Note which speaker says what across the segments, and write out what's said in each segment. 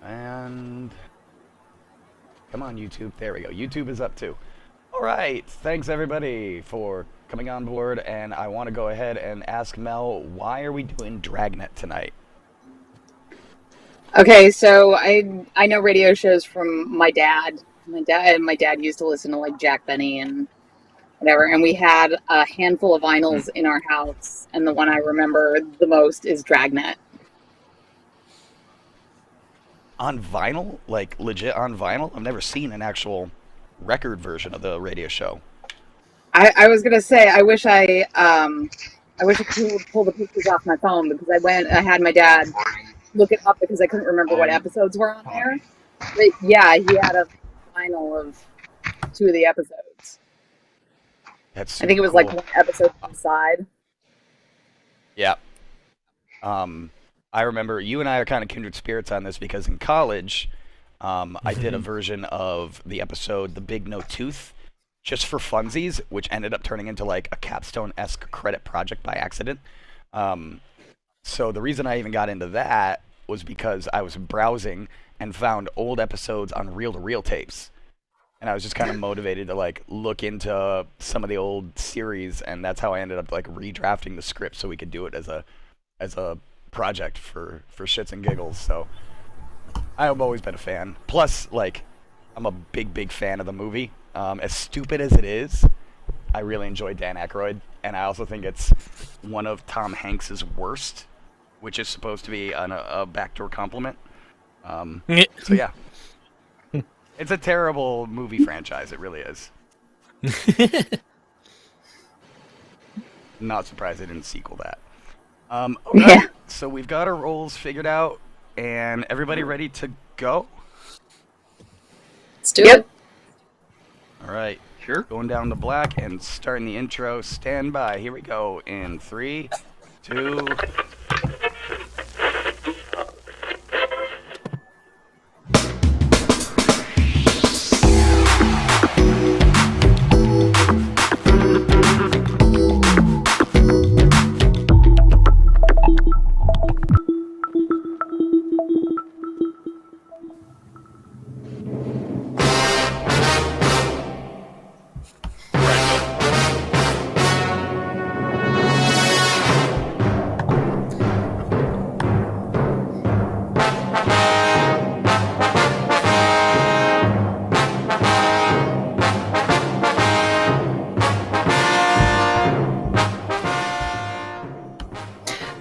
Speaker 1: And come on, YouTube. There we go. YouTube is up too. All right. Thanks everybody for coming on board. And I want to go ahead and ask Mel, why are we doing Dragnet tonight?
Speaker 2: Okay, so I know radio shows from my dad. My dad used to listen to like Jack Benny and whatever, and we had a handful of vinyls in our house, and the one I remember the most is Dragnet.
Speaker 1: On vinyl? Like legit on vinyl? I've never seen an actual record version of the radio show.
Speaker 2: I was gonna say I wish I could pull the pictures off my phone because I had my dad look it up because I couldn't remember what episodes were on there. But yeah, he had a vinyl of 2 of the episodes.
Speaker 1: That's
Speaker 2: I think it was
Speaker 1: cool.
Speaker 2: like one episode inside.
Speaker 1: Yeah. I remember you and I are kind of kindred spirits on this because in college, I did a version of the episode The Big No Tooth just for funsies, which ended up turning into like a capstone-esque credit project by accident. So the reason I even got into that was because I was browsing and found old episodes on reel-to-reel tapes. And I was just kind of motivated to like look into some of the old series, and that's how I ended up like redrafting the script so we could do it as a project for shits and giggles. So I've always been a fan. Plus, like, I'm a big fan of the movie. As stupid as it is, I really enjoy Dan Aykroyd, and I also think it's one of Tom Hanks's worst, which is supposed to be a backdoor compliment. So yeah, it's a terrible movie franchise. It really is. Not surprised they didn't sequel that. Okay,
Speaker 2: Yeah.
Speaker 1: so we've got our roles figured out, and everybody ready to go?
Speaker 3: Let's do
Speaker 2: Yep.
Speaker 3: it.
Speaker 1: All right.
Speaker 4: Sure.
Speaker 1: Going down to black and starting the intro. Stand by. Here we go. In 3, 2.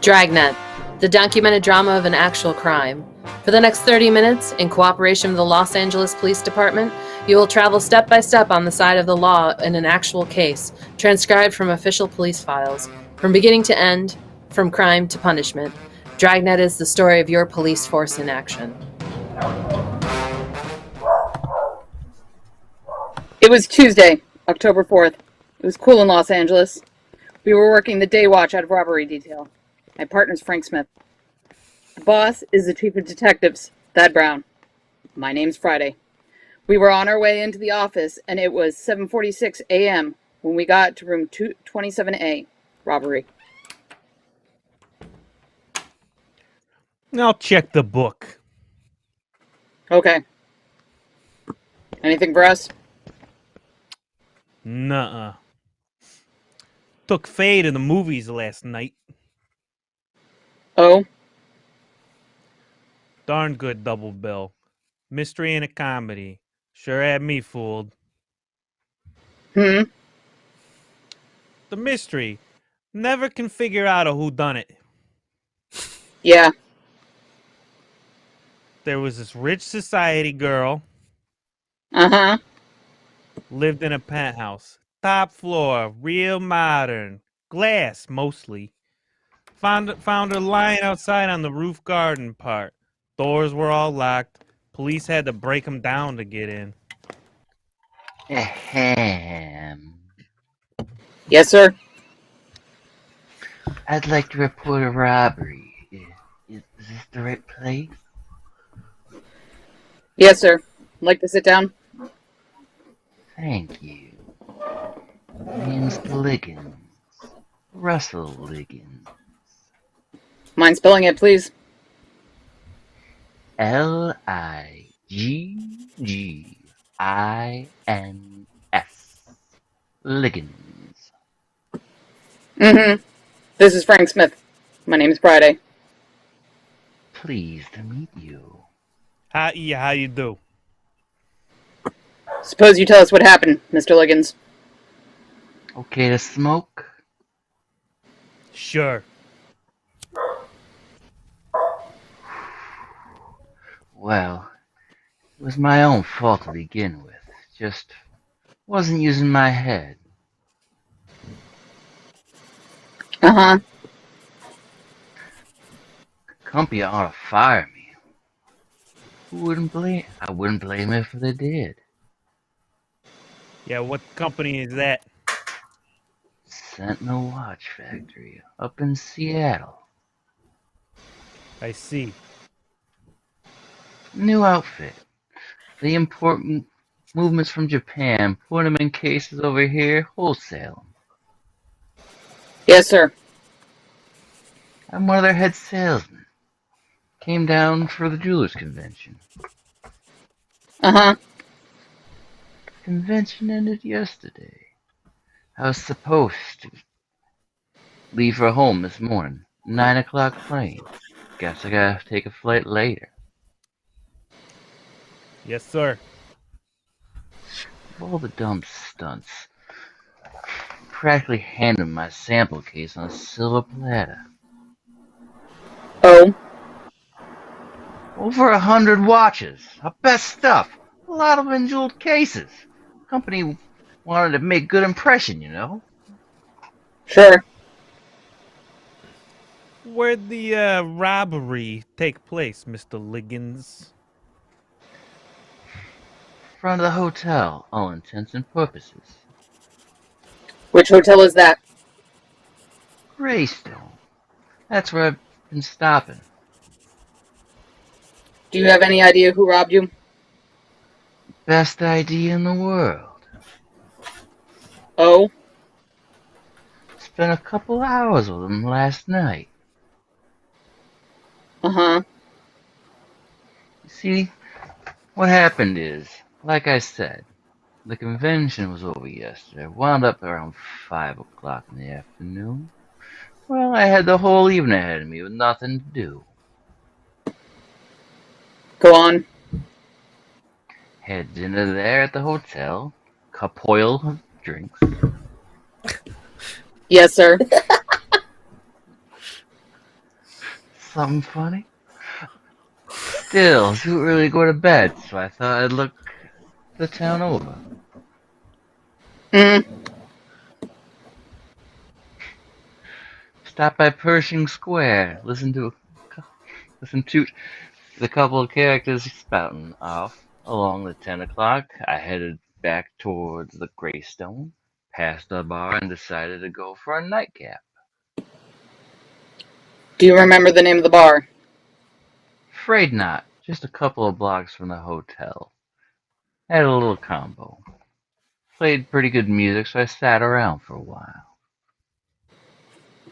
Speaker 3: Dragnet, the documented drama of an actual crime. For the next 30 minutes, in cooperation with the Los Angeles Police Department, you will travel step by step on the side of the law in an actual case, transcribed from official police files. From beginning to end, from crime to punishment, Dragnet is the story of your police force in action.
Speaker 2: It was Tuesday, October 4th. It was cool in Los Angeles. We were working the day watch out of robbery detail. My partner's Frank Smith. The boss is the chief of detectives, Thad Brown. My name's Friday. We were on our way into the office, and it was 7:46 a.m. when we got to room 27A, robbery.
Speaker 5: I'll check the book.
Speaker 2: Okay. Anything for us?
Speaker 5: Nuh-uh. Took Faye to the movies last night.
Speaker 2: Oh?
Speaker 5: Darn good double bill. Mystery and a comedy. Sure had me fooled.
Speaker 2: Hmm?
Speaker 5: The mystery. Never can figure out a whodunit.
Speaker 2: Yeah.
Speaker 5: There was this rich society girl.
Speaker 2: Uh-huh.
Speaker 5: Lived in a penthouse. Top floor. Real modern. Glass, mostly. Found her lying outside on the roof garden part. Doors were all locked. Police had to break them down to get in.
Speaker 4: Ahem.
Speaker 2: Yes, sir.
Speaker 4: I'd like to report a robbery. Is this the right place?
Speaker 2: Yes, sir. Like to sit down?
Speaker 4: Thank you. Name's Liggins. Russell Liggins.
Speaker 2: Mind spelling it, please?
Speaker 4: Liggins. Liggins.
Speaker 2: Mm-hmm. This is Frank Smith. My name is Friday.
Speaker 4: Pleased to meet you.
Speaker 5: How you do?
Speaker 2: Suppose you tell us what happened, Mr. Liggins.
Speaker 4: Okay to smoke?
Speaker 5: Sure.
Speaker 4: Well, it was my own fault to begin with. Just wasn't using my head.
Speaker 2: Uh-huh.
Speaker 4: Company ought to fire me. I wouldn't blame them if they did.
Speaker 5: Yeah, what company is that?
Speaker 4: Sentinel Watch Factory up in Seattle.
Speaker 5: I see.
Speaker 4: New outfit. They import movements from Japan, put them in cases over here, wholesale them.
Speaker 2: Yes, sir.
Speaker 4: I'm one of their head salesmen. Came down for the jewelers convention.
Speaker 2: Uh-huh.
Speaker 4: Convention ended yesterday. I was supposed to leave for home this morning. 9 o'clock plane. Guess I gotta take a flight later.
Speaker 5: Yes, sir.
Speaker 4: Of all the dumb stunts, practically handed my sample case on a silver platter.
Speaker 2: Oh.
Speaker 4: Over 100 watches. Our best stuff. A lot of them in jeweled cases. Company wanted to make good impression, you know.
Speaker 2: Sure.
Speaker 5: Where'd the robbery take place, Mr. Liggins?
Speaker 4: Front of the hotel, all intents and purposes.
Speaker 2: Which hotel is that?
Speaker 4: Greystone. That's where I've been stopping.
Speaker 2: Do you have any idea who robbed you?
Speaker 4: Best idea in the world.
Speaker 2: Oh?
Speaker 4: Spent a couple hours with him last night.
Speaker 2: Uh-huh.
Speaker 4: You see, what happened is, like I said, the convention was over yesterday. Wound up around 5 o'clock in the afternoon. Well, I had the whole evening ahead of me with nothing to do.
Speaker 2: Go on.
Speaker 4: Had dinner there at the hotel. Cup-oil of drinks.
Speaker 2: Yes, sir.
Speaker 4: Something funny? Still, too early to go to bed, so I thought I'd look the town over.
Speaker 2: Mm.
Speaker 4: Stop by Pershing Square. Listen to the couple of characters spouting off. Along the 10 o'clock, I headed back towards the Greystone, passed the bar, and decided to go for a nightcap.
Speaker 2: Do you remember the name of the bar?
Speaker 4: Afraid not. Just a couple of blocks from the hotel. Had a little combo. Played pretty good music, so I sat around for a while.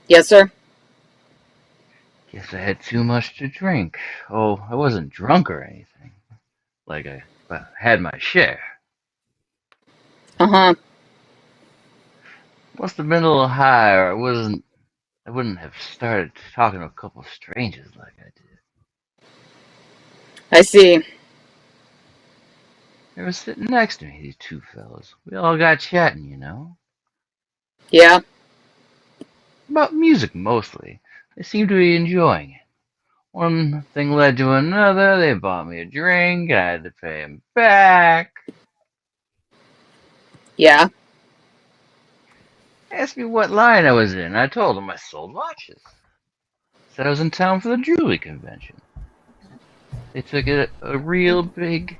Speaker 2: Yes, sir.
Speaker 4: Guess I had too much to drink. Oh, I wasn't drunk or anything. Like I had my share.
Speaker 2: Uh-huh.
Speaker 4: Must have been a little high, or I wouldn't have started talking to a couple of strangers like I did.
Speaker 2: I see.
Speaker 4: They were sitting next to me, these two fellows. We all got chatting, you know.
Speaker 2: Yeah?
Speaker 4: About music, mostly. They seemed to be enjoying it. One thing led to another. They bought me a drink. I had to pay them back.
Speaker 2: Yeah?
Speaker 4: Asked me what line I was in. I told them I sold watches. Said I was in town for the jewelry convention. They took it real big.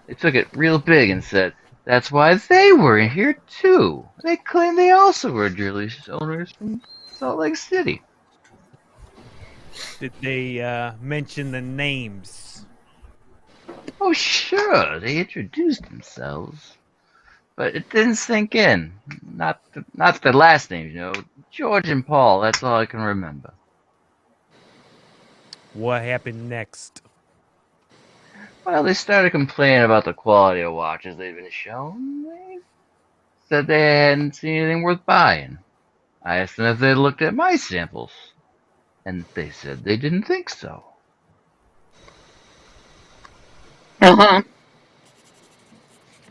Speaker 4: They took it real big and said that's why they were in here too. They claimed they also were jewelry owners from Salt Lake City.
Speaker 5: Did they mention the names?
Speaker 4: Oh, sure, they introduced themselves, but it didn't sink in. Not the last names, you know. George and Paul. That's all I can remember.
Speaker 5: What happened next?
Speaker 4: Well, they started complaining about the quality of watches they'd been shown. They said they hadn't seen anything worth buying. I asked them if they'd looked at my samples, and they said they didn't think so.
Speaker 2: Uh-huh.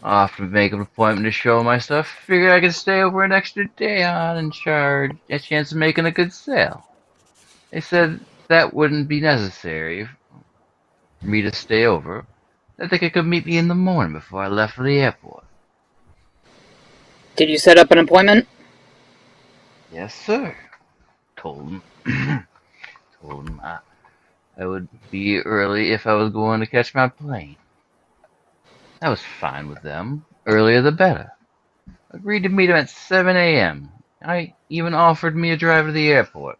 Speaker 4: I offered to make an appointment to show my stuff. Figured I could stay over an extra day on and charge a chance of making a good sale. They said that wouldn't be necessary for me to stay over. That they could meet me in the morning before I left for the airport.
Speaker 2: Did you set up an appointment?
Speaker 4: Yes, sir. Told them I would be early if I was going to catch my plane. I was fine with them. Earlier the better. Agreed to meet him at 7 a.m. I even offered me a drive to the airport.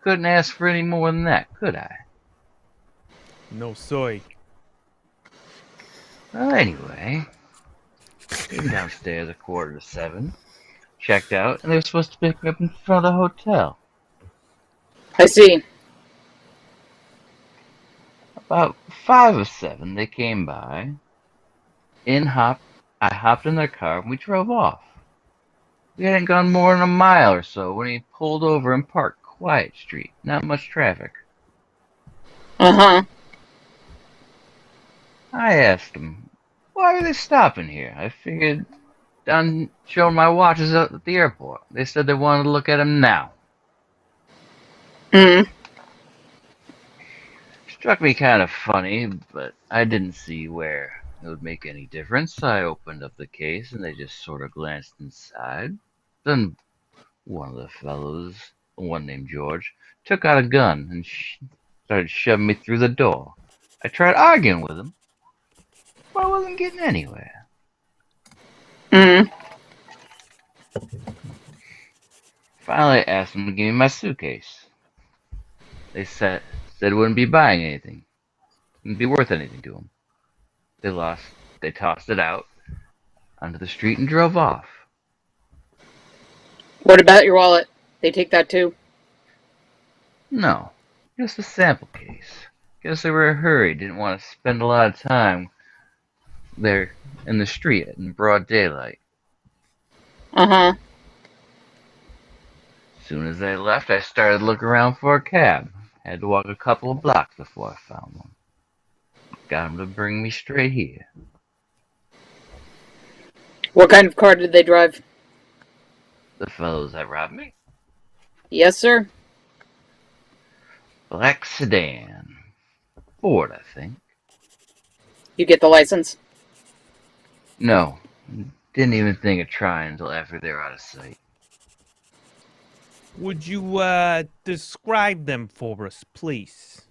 Speaker 4: Couldn't ask for any more than that, could I?
Speaker 5: No soy.
Speaker 4: Well, anyway, came downstairs at 6:45, checked out, and they were supposed to pick me up in front of the hotel.
Speaker 2: I see.
Speaker 4: About 5:07, they came by. I hopped in their car and we drove off. We hadn't gone more than a mile or so when he pulled over and parked quiet street, not much traffic.
Speaker 2: Uh-huh.
Speaker 4: I asked him, why were they stopping here? I figured on showing my watches at the airport. They said they wanted to look at them now.
Speaker 2: Mm.
Speaker 4: Struck me kind of funny, but I didn't see where it would make any difference. I opened up the case and they just sort of glanced inside. Then one of the fellows, one named George, took out a gun and started shoving me through the door. I tried arguing with him, but I wasn't getting anywhere.
Speaker 2: Mm.
Speaker 4: Finally, I asked them to give me my suitcase. They said it wouldn't be buying anything. It wouldn't be worth anything to them. They tossed it out onto the street and drove off.
Speaker 2: What about your wallet? They take that too?
Speaker 4: No, just a sample case. Guess they were in a hurry, didn't want to spend a lot of time there in the street in broad daylight.
Speaker 2: Uh-huh.
Speaker 4: As soon as they left, I started looking around for a cab. Had to walk a couple of blocks before I found one. Got him to bring me straight here.
Speaker 2: What kind of car did they drive?
Speaker 4: The fellows that robbed me?
Speaker 2: Yes, sir.
Speaker 4: Black sedan. Ford, I think.
Speaker 2: You get the license?
Speaker 4: No, didn't even think of trying until after they were out of sight.
Speaker 5: Would you describe them for us, please?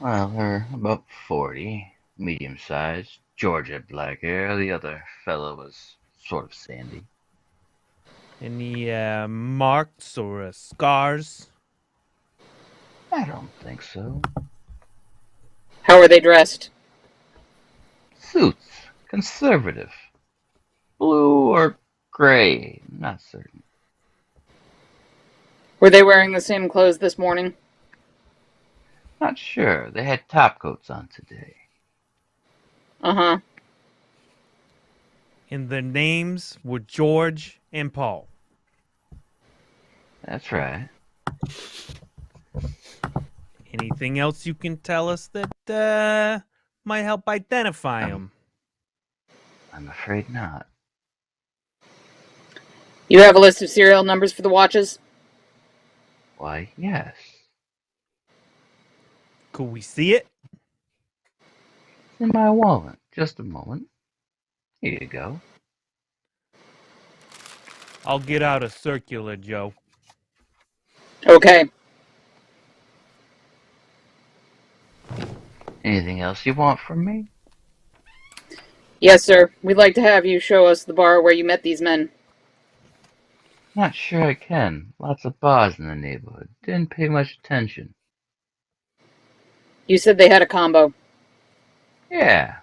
Speaker 4: Well, they're about 40, medium sized. George had black hair, the other fellow was sort of sandy.
Speaker 5: Any marks or scars?
Speaker 4: I don't think so.
Speaker 2: How are they dressed?
Speaker 4: Suits, conservative. Blue or gray, not certain.
Speaker 2: Were they wearing the same clothes this morning?
Speaker 4: Not sure. They had top coats on today.
Speaker 2: Uh-huh.
Speaker 5: And their names were George and Paul.
Speaker 4: That's right.
Speaker 5: Anything else you can tell us that might help identify them?
Speaker 4: I'm afraid not.
Speaker 2: You have a list of serial numbers for the watches?
Speaker 4: Why, yes.
Speaker 5: Could we see it?
Speaker 4: It's in my wallet. Just a moment. Here you go.
Speaker 5: I'll get out a circular, Joe.
Speaker 2: Okay.
Speaker 4: Anything else you want from me?
Speaker 2: Yes, sir. We'd like to have you show us the bar where you met these men.
Speaker 4: Not sure I can. Lots of bars in the neighborhood. Didn't pay much attention.
Speaker 2: You said they had a combo.
Speaker 4: Yeah.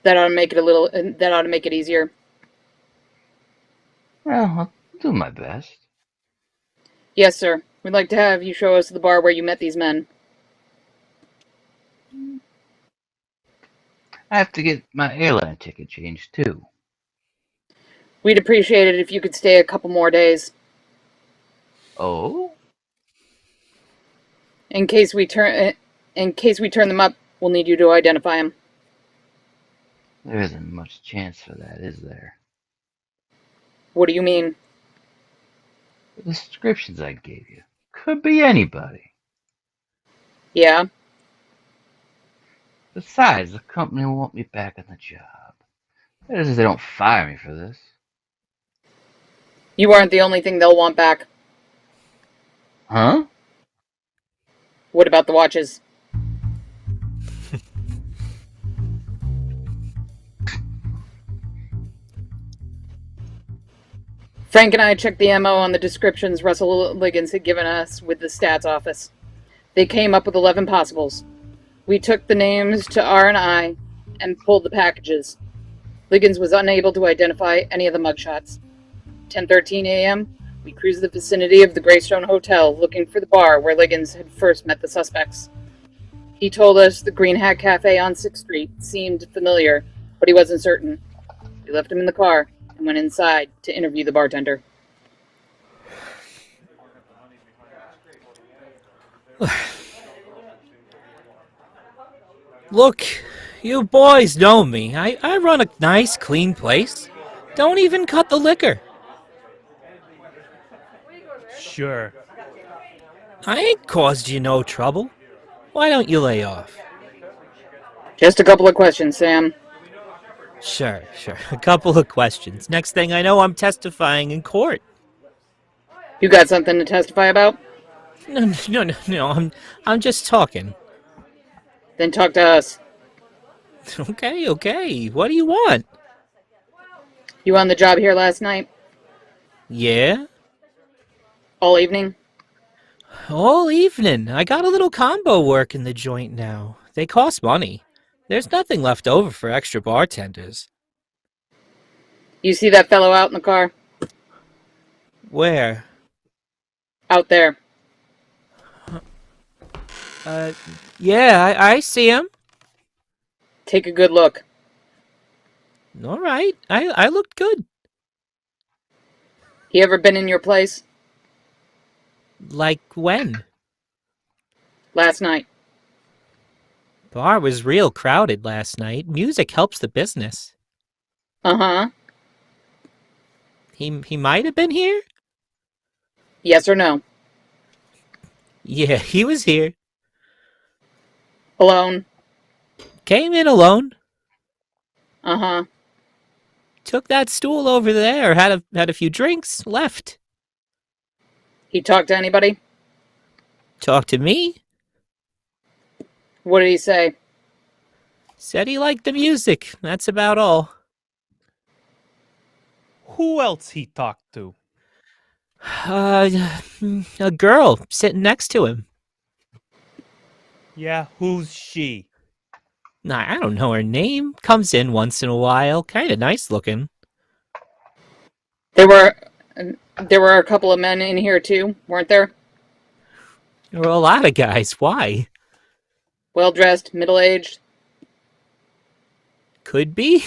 Speaker 2: That ought to make it easier.
Speaker 4: Well, I'll do my best.
Speaker 2: Yes, sir. We'd like to have you show us the bar where you met these men.
Speaker 4: I have to get my airline ticket changed, too.
Speaker 2: We'd appreciate it if you could stay a couple more days.
Speaker 4: Oh?
Speaker 2: In case we turn them up, we'll need you to identify them.
Speaker 4: There isn't much chance for that, is there?
Speaker 2: What do you mean?
Speaker 4: The descriptions I gave you. Could be anybody.
Speaker 2: Yeah?
Speaker 4: Besides, the company will want me back on the job. That is if they don't fire me for this.
Speaker 2: You aren't the only thing they'll want back.
Speaker 4: Huh?
Speaker 2: What about the watches? Frank and I checked the MO on the descriptions Russell Liggins had given us with the stats office. They came up with 11 possibles. We took the names to R&I and pulled the packages. Liggins was unable to identify any of the mugshots. 10:13 a.m., we cruised the vicinity of the Greystone Hotel looking for the bar where Liggins had first met the suspects. He told us the Green Hat Cafe on 6th Street seemed familiar, but he wasn't certain. We left him in the car and went inside to interview the bartender.
Speaker 6: Look, you boys know me. I run a nice, clean place. Don't even cut the liquor.
Speaker 5: Sure.
Speaker 6: I ain't caused you no trouble. Why don't you lay off?
Speaker 2: Just a couple of questions, Sam.
Speaker 6: Sure. A couple of questions. Next thing I know, I'm testifying in court.
Speaker 2: You got something to testify about?
Speaker 6: No. I'm just talking.
Speaker 2: Then talk to us.
Speaker 6: Okay. What do you want?
Speaker 2: You on the job here last night?
Speaker 6: Yeah?
Speaker 2: All evening?
Speaker 6: All evening. I got a little combo work in the joint now. They cost money. There's nothing left over for extra bartenders.
Speaker 2: You see that fellow out in the car?
Speaker 6: Where?
Speaker 2: Out there.
Speaker 6: Yeah, I see him.
Speaker 2: Take a good look.
Speaker 6: All right. I looked good.
Speaker 2: He ever been in your place?
Speaker 6: Like when?
Speaker 2: Last night.
Speaker 6: Bar was real crowded last night. Music helps the business.
Speaker 2: Uh-huh.
Speaker 6: He might have been here?
Speaker 2: Yes or no?
Speaker 6: Yeah, he was here.
Speaker 2: Alone?
Speaker 6: Came in alone.
Speaker 2: Uh-huh.
Speaker 6: Took that stool over there, had a few drinks, left.
Speaker 2: He talked to anybody?
Speaker 6: Talked to me.
Speaker 2: What did he say?
Speaker 6: Said he liked the music. That's about all.
Speaker 5: Who else he talked to?
Speaker 6: A girl sitting next to him.
Speaker 5: Yeah, who's she?
Speaker 6: Nah, I don't know her name. Comes in once in a while. Kind of nice looking.
Speaker 2: There were a couple of men in here too, weren't there?
Speaker 6: There were a lot of guys. Why?
Speaker 2: Well-dressed, middle-aged.
Speaker 6: Could be.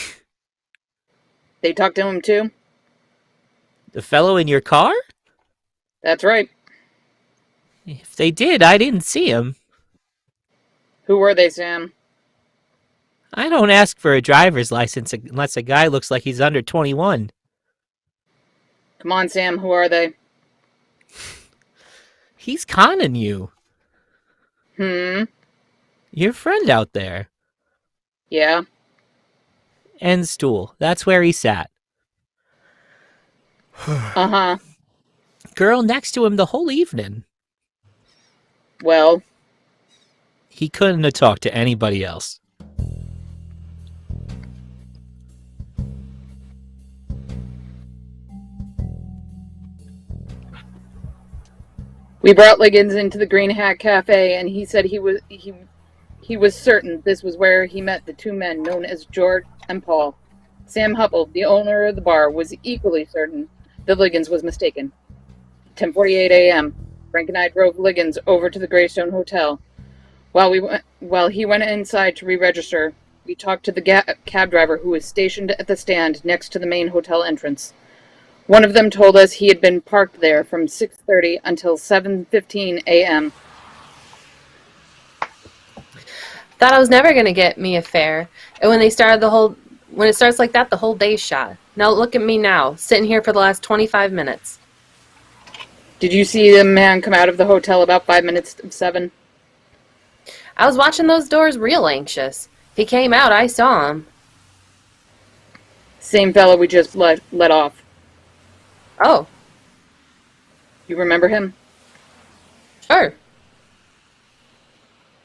Speaker 2: They talked to him too?
Speaker 6: The fellow in your car?
Speaker 2: That's right.
Speaker 6: If they did, I didn't see him.
Speaker 2: Who were they, Sam?
Speaker 6: I don't ask for a driver's license unless a guy looks like he's under 21.
Speaker 2: Come on, Sam, who are they?
Speaker 6: He's conning you. Your friend out there.
Speaker 2: Yeah?
Speaker 6: End stool. That's where he sat.
Speaker 2: Uh-huh.
Speaker 6: Girl next to him the whole evening.
Speaker 2: Well?
Speaker 6: He couldn't have talked to anybody else.
Speaker 2: We brought Liggins into the Green Hat Cafe, and he said he was certain this was where he met the two men known as George and Paul. Sam Hupple, the owner of the bar, was equally certain that Liggins was mistaken. 10:48 a.m. Frank and I drove Liggins over to the Greystone Hotel. While he went inside to re-register, we talked to the cab driver who was stationed at the stand next to the main hotel entrance. One of them told us he had been parked there from 6:30 until 7:15 a.m.
Speaker 3: Thought I was never going to get me a fare. And when it starts like that, the whole day's shot. Now look at me now, sitting here for the last 25 minutes.
Speaker 2: Did you see the man come out of the hotel about 5 minutes of 7?
Speaker 3: I was watching those doors real anxious. If he came out, I saw him.
Speaker 2: Same fellow we just let off.
Speaker 3: Oh,
Speaker 2: You remember him?
Speaker 3: sure.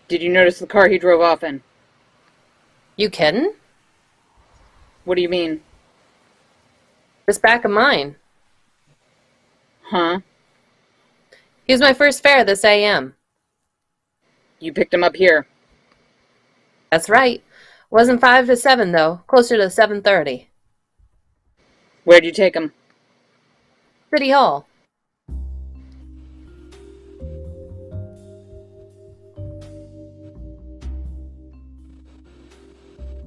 Speaker 2: Did you notice the car he drove off in?
Speaker 3: You kidding?
Speaker 2: What do you mean?
Speaker 3: This back of mine.
Speaker 2: Huh?
Speaker 3: He was my first fare this AM.
Speaker 2: You picked him up here.
Speaker 3: That's right. Wasn't 5 to 7, though. Closer to 7:30.
Speaker 2: Where'd you take him?
Speaker 3: City Hall.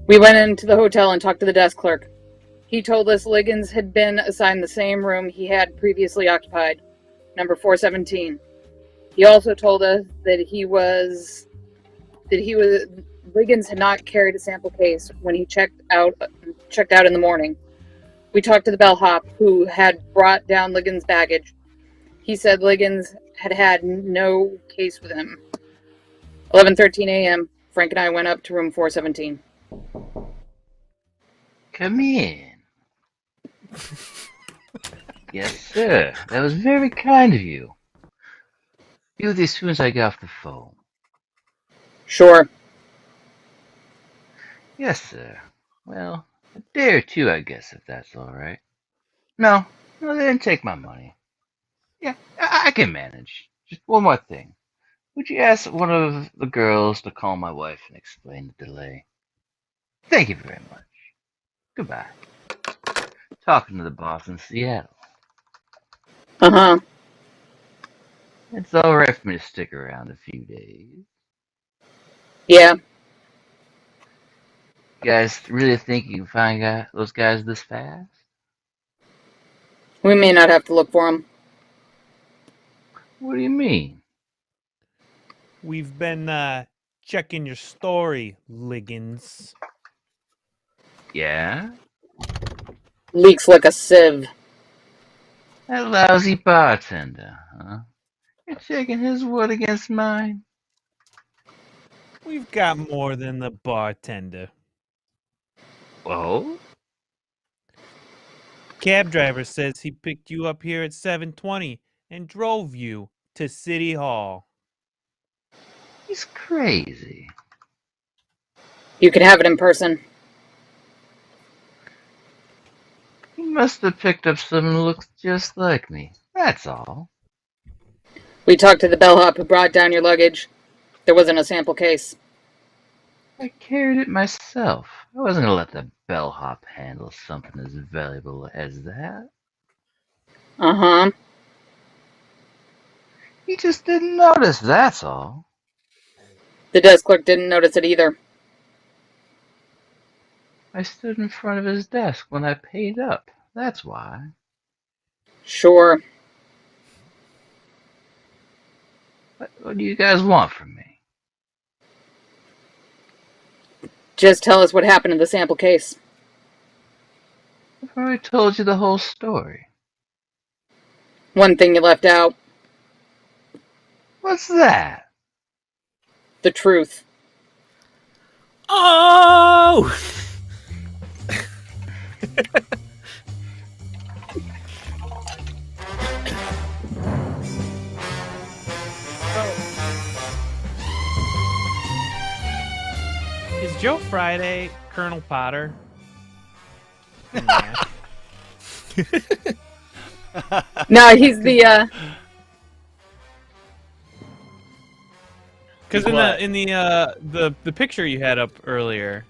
Speaker 2: We went into the hotel and talked to the desk clerk. He told us Liggins had been assigned the same room he had previously occupied, number 417. He also told us that Liggins had not carried a sample case when he checked out in the morning. We talked to the bellhop who had brought down Liggins' baggage. He said Liggins had no case with him. 11:13 a.m. Frank and I went up to room 417.
Speaker 4: Come in. Yes, sir. That was very kind of you. Be with you as soon as I get off the phone.
Speaker 2: Sure.
Speaker 4: Yes, sir. Well, a day or two, I guess, if that's all right. No, they didn't take my money. Yeah, I can manage. Just one more thing. Would you ask one of the girls to call my wife and explain the delay? Thank you very much. Goodbye. Talking to the boss in Seattle.
Speaker 2: Uh-huh.
Speaker 4: It's all right for me to stick around a few days.
Speaker 2: Yeah.
Speaker 4: You guys really think you can find those guys this fast?
Speaker 2: We may not have to look for him.
Speaker 4: What do you mean?
Speaker 5: We've been checking your story, Liggins.
Speaker 4: Yeah?
Speaker 2: Leaks like a sieve.
Speaker 4: That lousy bartender, huh? You're checking his word against mine?
Speaker 5: We've got more than the bartender.
Speaker 4: Oh?
Speaker 5: Cab driver says he picked you up here at 7:20 and drove you to City Hall.
Speaker 4: He's crazy.
Speaker 2: You can have it in person.
Speaker 4: He must have picked up someone who looks just like me. That's all.
Speaker 2: We talked to the bellhop who brought down your luggage. There wasn't a sample case.
Speaker 4: I carried it myself. I wasn't gonna let the bellhop handle something as valuable as that.
Speaker 2: Uh-huh.
Speaker 4: He just didn't notice, that's all.
Speaker 2: The desk clerk didn't notice it either.
Speaker 4: I stood in front of his desk when I paid up. That's why.
Speaker 2: Sure.
Speaker 4: What do you guys want from me?
Speaker 2: Just tell us what happened in the sample case.
Speaker 4: I've already told you the whole story.
Speaker 2: One thing you left out.
Speaker 4: What's that?
Speaker 2: The truth.
Speaker 6: Oh!
Speaker 5: Is Joe Friday Colonel Potter?
Speaker 2: No, he's the,
Speaker 5: Because in the picture you had up earlier,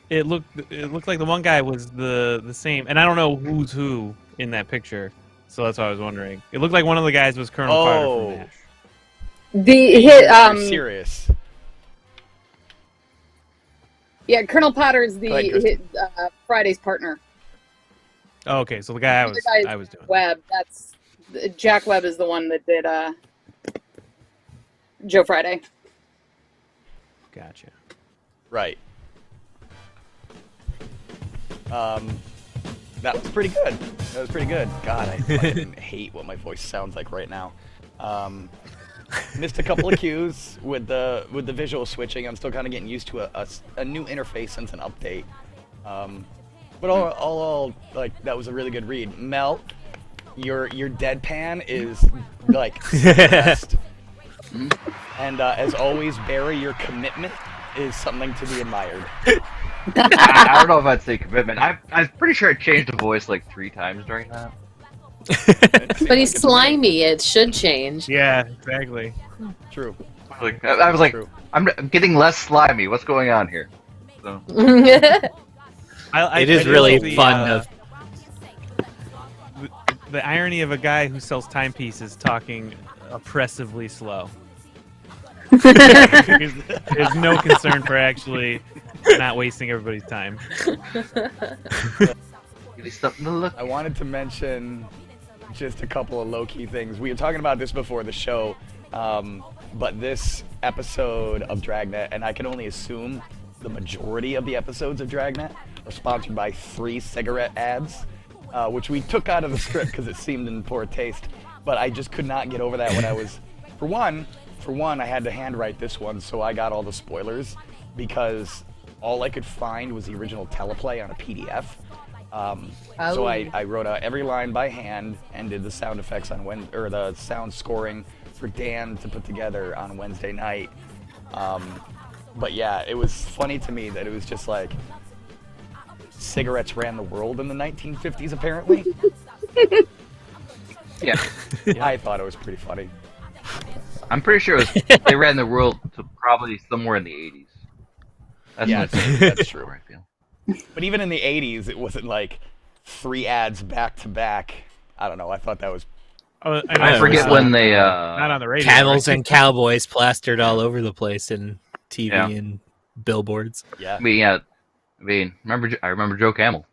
Speaker 5: it looked like the one guy was the same, and I don't know who's who in that picture. so that's why I was wondering. It looked like one of the guys was Colonel Carter from MASH.
Speaker 2: The hit,
Speaker 1: You're serious.
Speaker 2: yeah, Colonel Potter is
Speaker 1: Go ahead,
Speaker 2: Friday's partner.
Speaker 5: Oh, okay, so the guy
Speaker 2: The other guy
Speaker 5: I was doing.
Speaker 2: Webb. That's Jack Webb is the one that did Joe Friday.
Speaker 5: Gotcha.
Speaker 1: Right. That was pretty good. That was pretty good. God, I fucking hate what my voice sounds like right now. Missed a couple of cues with the visual switching. I'm still kind of getting used to a new interface since an update. But all like that was a really good read. Mel, your deadpan is like the best. And as always, Barry, your commitment is something to be admired.
Speaker 4: I don't know if I'd say commitment. I'm pretty sure I changed the voice like 3 times during that.
Speaker 3: But he's slimy. It should change.
Speaker 5: Yeah, exactly.
Speaker 1: True.
Speaker 4: Like I was like,
Speaker 1: True.
Speaker 4: I'm getting less slimy. What's going on here? So.
Speaker 6: It is really fun.
Speaker 5: The irony of a guy who sells timepieces talking oppressively slow. There's no concern for actually not wasting everybody's time.
Speaker 4: Something to look.
Speaker 1: I wanted to mention just a couple of low-key things. We were talking about this before the show, but this episode of Dragnet, and I can only assume the majority of the episodes of Dragnet, are sponsored by 3 cigarette ads, which we took out of the script because it seemed in poor taste. But I just could not get over that when I was, for one, I had to handwrite this one, so I got all the spoilers because all I could find was the original teleplay on a PDF. So I wrote out every line by hand and did the sound effects on the sound scoring for Dan to put together on Wednesday night. But yeah, it was funny to me that it was just like cigarettes ran the world in the 1950s, apparently.
Speaker 4: Yeah.
Speaker 1: I thought it was pretty funny.
Speaker 4: I'm pretty sure they ran the world to probably somewhere in the 80s.
Speaker 1: That's true.
Speaker 4: I feel.
Speaker 1: But even in the 80s, it wasn't like 3 ads back to back. I don't know. I thought that was.
Speaker 4: I forget when they
Speaker 5: not on the radio.
Speaker 6: Camels
Speaker 5: right?
Speaker 6: and cowboys plastered all over the place in TV and billboards.
Speaker 1: Yeah.
Speaker 4: I remember Joe Camel.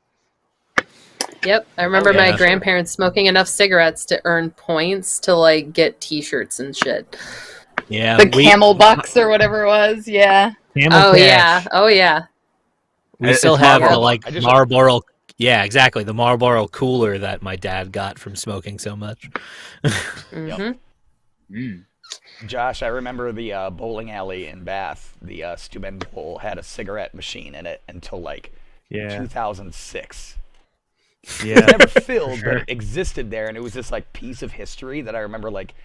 Speaker 3: Yep, I remember my
Speaker 6: yeah.
Speaker 3: grandparents smoking enough cigarettes to earn points to like get T-shirts and shit.
Speaker 6: Yeah,
Speaker 2: The Camel Bucks or whatever it was. Yeah.
Speaker 3: Oh yeah, oh yeah.
Speaker 6: We still have the
Speaker 1: I
Speaker 6: Marlboro. Yeah, exactly. The Marlboro cooler that my dad got from smoking so much.
Speaker 1: Josh, I remember the bowling alley in Bath. The Steuben Bowl had a cigarette machine in it until like 2006.
Speaker 5: Yeah.
Speaker 1: It never filled, but it existed there, and it was this like piece of history that I remember like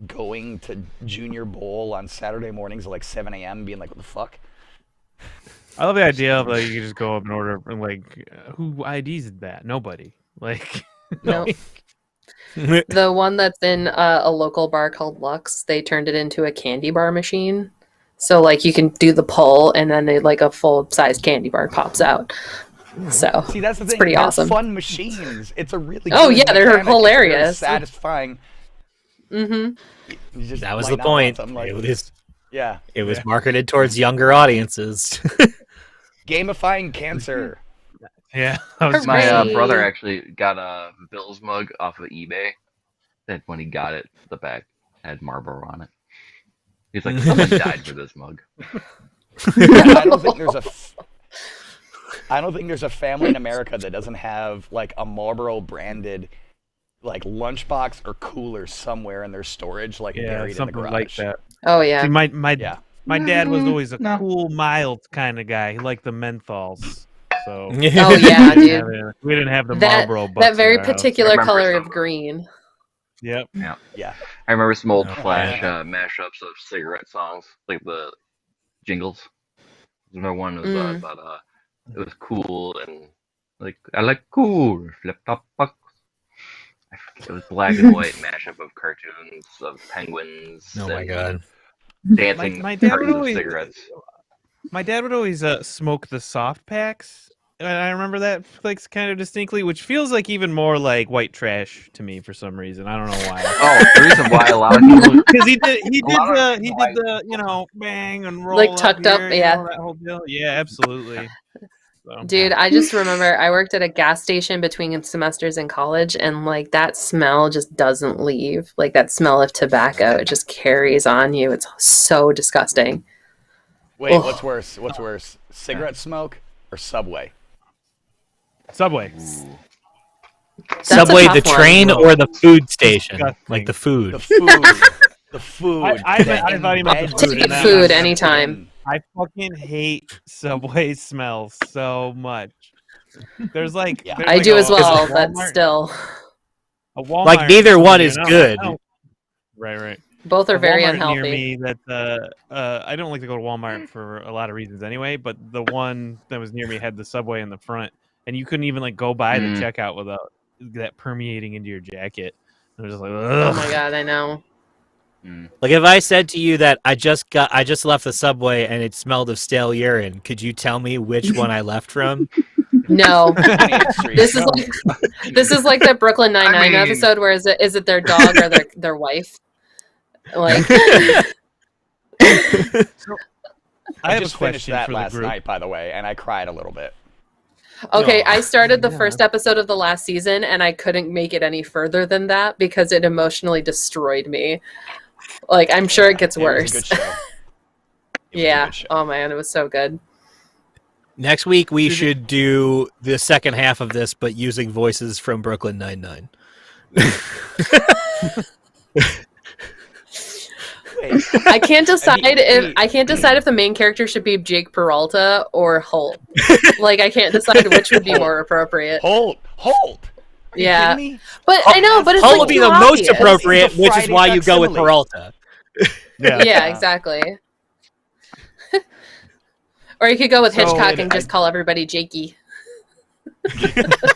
Speaker 1: going to Junior Bowl on Saturday mornings at like 7 a.m. and being like, what the fuck?
Speaker 5: I love the idea of like you can just go up and order and like who IDs that? Nobody. Like
Speaker 3: No. The one that's in a local bar called Lux, they turned it into a candy bar machine. So like you can do the pull and then like a full size candy bar pops out. So
Speaker 1: See, that's the thing.
Speaker 3: pretty
Speaker 1: They're
Speaker 3: awesome.
Speaker 1: Fun machines. It's a really
Speaker 3: Oh,
Speaker 1: good
Speaker 3: yeah, they're
Speaker 1: mechanic.
Speaker 3: hilarious.
Speaker 1: It's very satisfying.
Speaker 3: Mhm.
Speaker 1: You just
Speaker 6: That was
Speaker 1: might
Speaker 6: the
Speaker 1: not want
Speaker 6: point.
Speaker 1: something like
Speaker 6: It
Speaker 1: this.
Speaker 6: was marketed towards younger audiences.
Speaker 1: Gamifying cancer.
Speaker 5: yeah.
Speaker 4: My
Speaker 3: Hooray.
Speaker 4: brother actually got a Bill's mug off of eBay. That when he got it, the back had Marlboro on it. He's like, someone died for this mug.
Speaker 1: I don't think there's a family in America that doesn't have like a Marlboro branded like lunchbox or cooler somewhere in their storage, like buried in the
Speaker 5: something
Speaker 1: garage.
Speaker 5: like that.
Speaker 3: Oh yeah.
Speaker 5: See, my dad was always a
Speaker 4: No.
Speaker 5: cool, mild kind of guy. He liked the menthols. So
Speaker 3: Oh yeah, dude.
Speaker 5: we didn't have the
Speaker 3: That
Speaker 5: Marlboro bucks
Speaker 3: that
Speaker 5: in
Speaker 3: very
Speaker 5: our house.
Speaker 3: particular
Speaker 4: I remember
Speaker 3: color of
Speaker 4: some.
Speaker 3: green.
Speaker 5: Yep.
Speaker 1: Yeah.
Speaker 4: I remember some old
Speaker 5: Oh,
Speaker 4: Flash mashups of cigarette songs, like the jingles. There's one was about it was cool and like I like cool flip top bucks. It was black and white mashup of cartoons of penguins.
Speaker 6: Oh my
Speaker 4: and
Speaker 6: god.
Speaker 4: Dancing
Speaker 5: My dad would
Speaker 4: cartons of
Speaker 5: always
Speaker 4: cigarettes.
Speaker 5: My dad would always smoke the soft packs I remember that like kind of distinctly, which feels like even more like white trash to me for some reason. I don't know why.
Speaker 4: Oh, the reason why a lot of people
Speaker 5: Because he did
Speaker 4: lot of
Speaker 5: the bang and roll
Speaker 3: Like tucked up,
Speaker 5: here,
Speaker 3: yeah.
Speaker 5: that whole deal. Yeah, absolutely. So,
Speaker 3: Dude, I just remember I worked at a gas station between semesters in college, and like that smell just doesn't leave. Like that smell of tobacco, it just carries on you. It's so disgusting.
Speaker 1: Wait,
Speaker 3: Ugh.
Speaker 1: what's worse? What's worse? Cigarette smoke or Subway?
Speaker 5: Subway.
Speaker 3: That's a
Speaker 6: Subway,
Speaker 3: tough
Speaker 6: the
Speaker 3: one.
Speaker 6: train, or the food station?
Speaker 5: Disgusting.
Speaker 6: Like the food.
Speaker 1: The food. The food.
Speaker 5: I thought he meant the food.
Speaker 3: Take
Speaker 5: and that
Speaker 3: food
Speaker 5: was-
Speaker 3: anytime.
Speaker 5: I fucking hate Subway smells so much. There's like,
Speaker 1: Yeah.
Speaker 5: there's
Speaker 3: I
Speaker 5: like
Speaker 3: do
Speaker 5: a-
Speaker 3: as well,
Speaker 5: a
Speaker 3: but
Speaker 5: Walmart-
Speaker 3: still,
Speaker 5: a Walmart
Speaker 6: Like, neither one
Speaker 5: near
Speaker 6: is
Speaker 5: me, and
Speaker 6: good.
Speaker 5: I don't- Right.
Speaker 3: both are
Speaker 5: A
Speaker 3: very
Speaker 5: Walmart
Speaker 3: unhealthy.
Speaker 5: near me that I don't like to go to Walmart for a lot of reasons anyway, but the one that was near me had the Subway in the front, and you couldn't even like go by the checkout without that permeating into your jacket. I was just like,
Speaker 3: Oh
Speaker 5: ugh.
Speaker 3: my god, I know.
Speaker 6: Like if I said to you that I just left the Subway and it smelled of stale urine, could you tell me which one I left from?
Speaker 3: No. This is
Speaker 1: No.
Speaker 3: like that Brooklyn Nine-Nine
Speaker 4: mean-
Speaker 3: episode where is it their dog or their wife? Like
Speaker 5: I have a
Speaker 1: just finished
Speaker 5: question
Speaker 1: that
Speaker 5: for the
Speaker 1: last
Speaker 5: group.
Speaker 1: night, by the way, and I cried a little bit.
Speaker 3: okay,
Speaker 5: No.
Speaker 3: I started the first episode of the last season and I couldn't make it any further than that because it emotionally destroyed me. Like I'm sure it gets
Speaker 1: It was a
Speaker 3: worse.
Speaker 1: good show. It was a
Speaker 3: Yeah.
Speaker 1: good show.
Speaker 3: Oh man, it was so good.
Speaker 6: Next week we should do the second half of this, but using voices from Brooklyn Nine-Nine.
Speaker 1: Wait,
Speaker 3: I can't decide
Speaker 1: wait.
Speaker 3: if the main character should be Jake Peralta or Holt. Like I can't decide which would be more appropriate.
Speaker 1: Holt. Are you
Speaker 3: Yeah.
Speaker 1: kidding me?
Speaker 3: But I know, but it's
Speaker 6: Holt
Speaker 3: like
Speaker 6: would be
Speaker 3: too
Speaker 6: the most
Speaker 3: obvious.
Speaker 6: appropriate,
Speaker 1: He's a
Speaker 6: which is
Speaker 1: Friday
Speaker 6: why you go with
Speaker 1: facsimile.
Speaker 6: Peralta.
Speaker 3: Yeah, exactly. Or you could go with
Speaker 5: So,
Speaker 3: Hitchcock and just call everybody Jakey.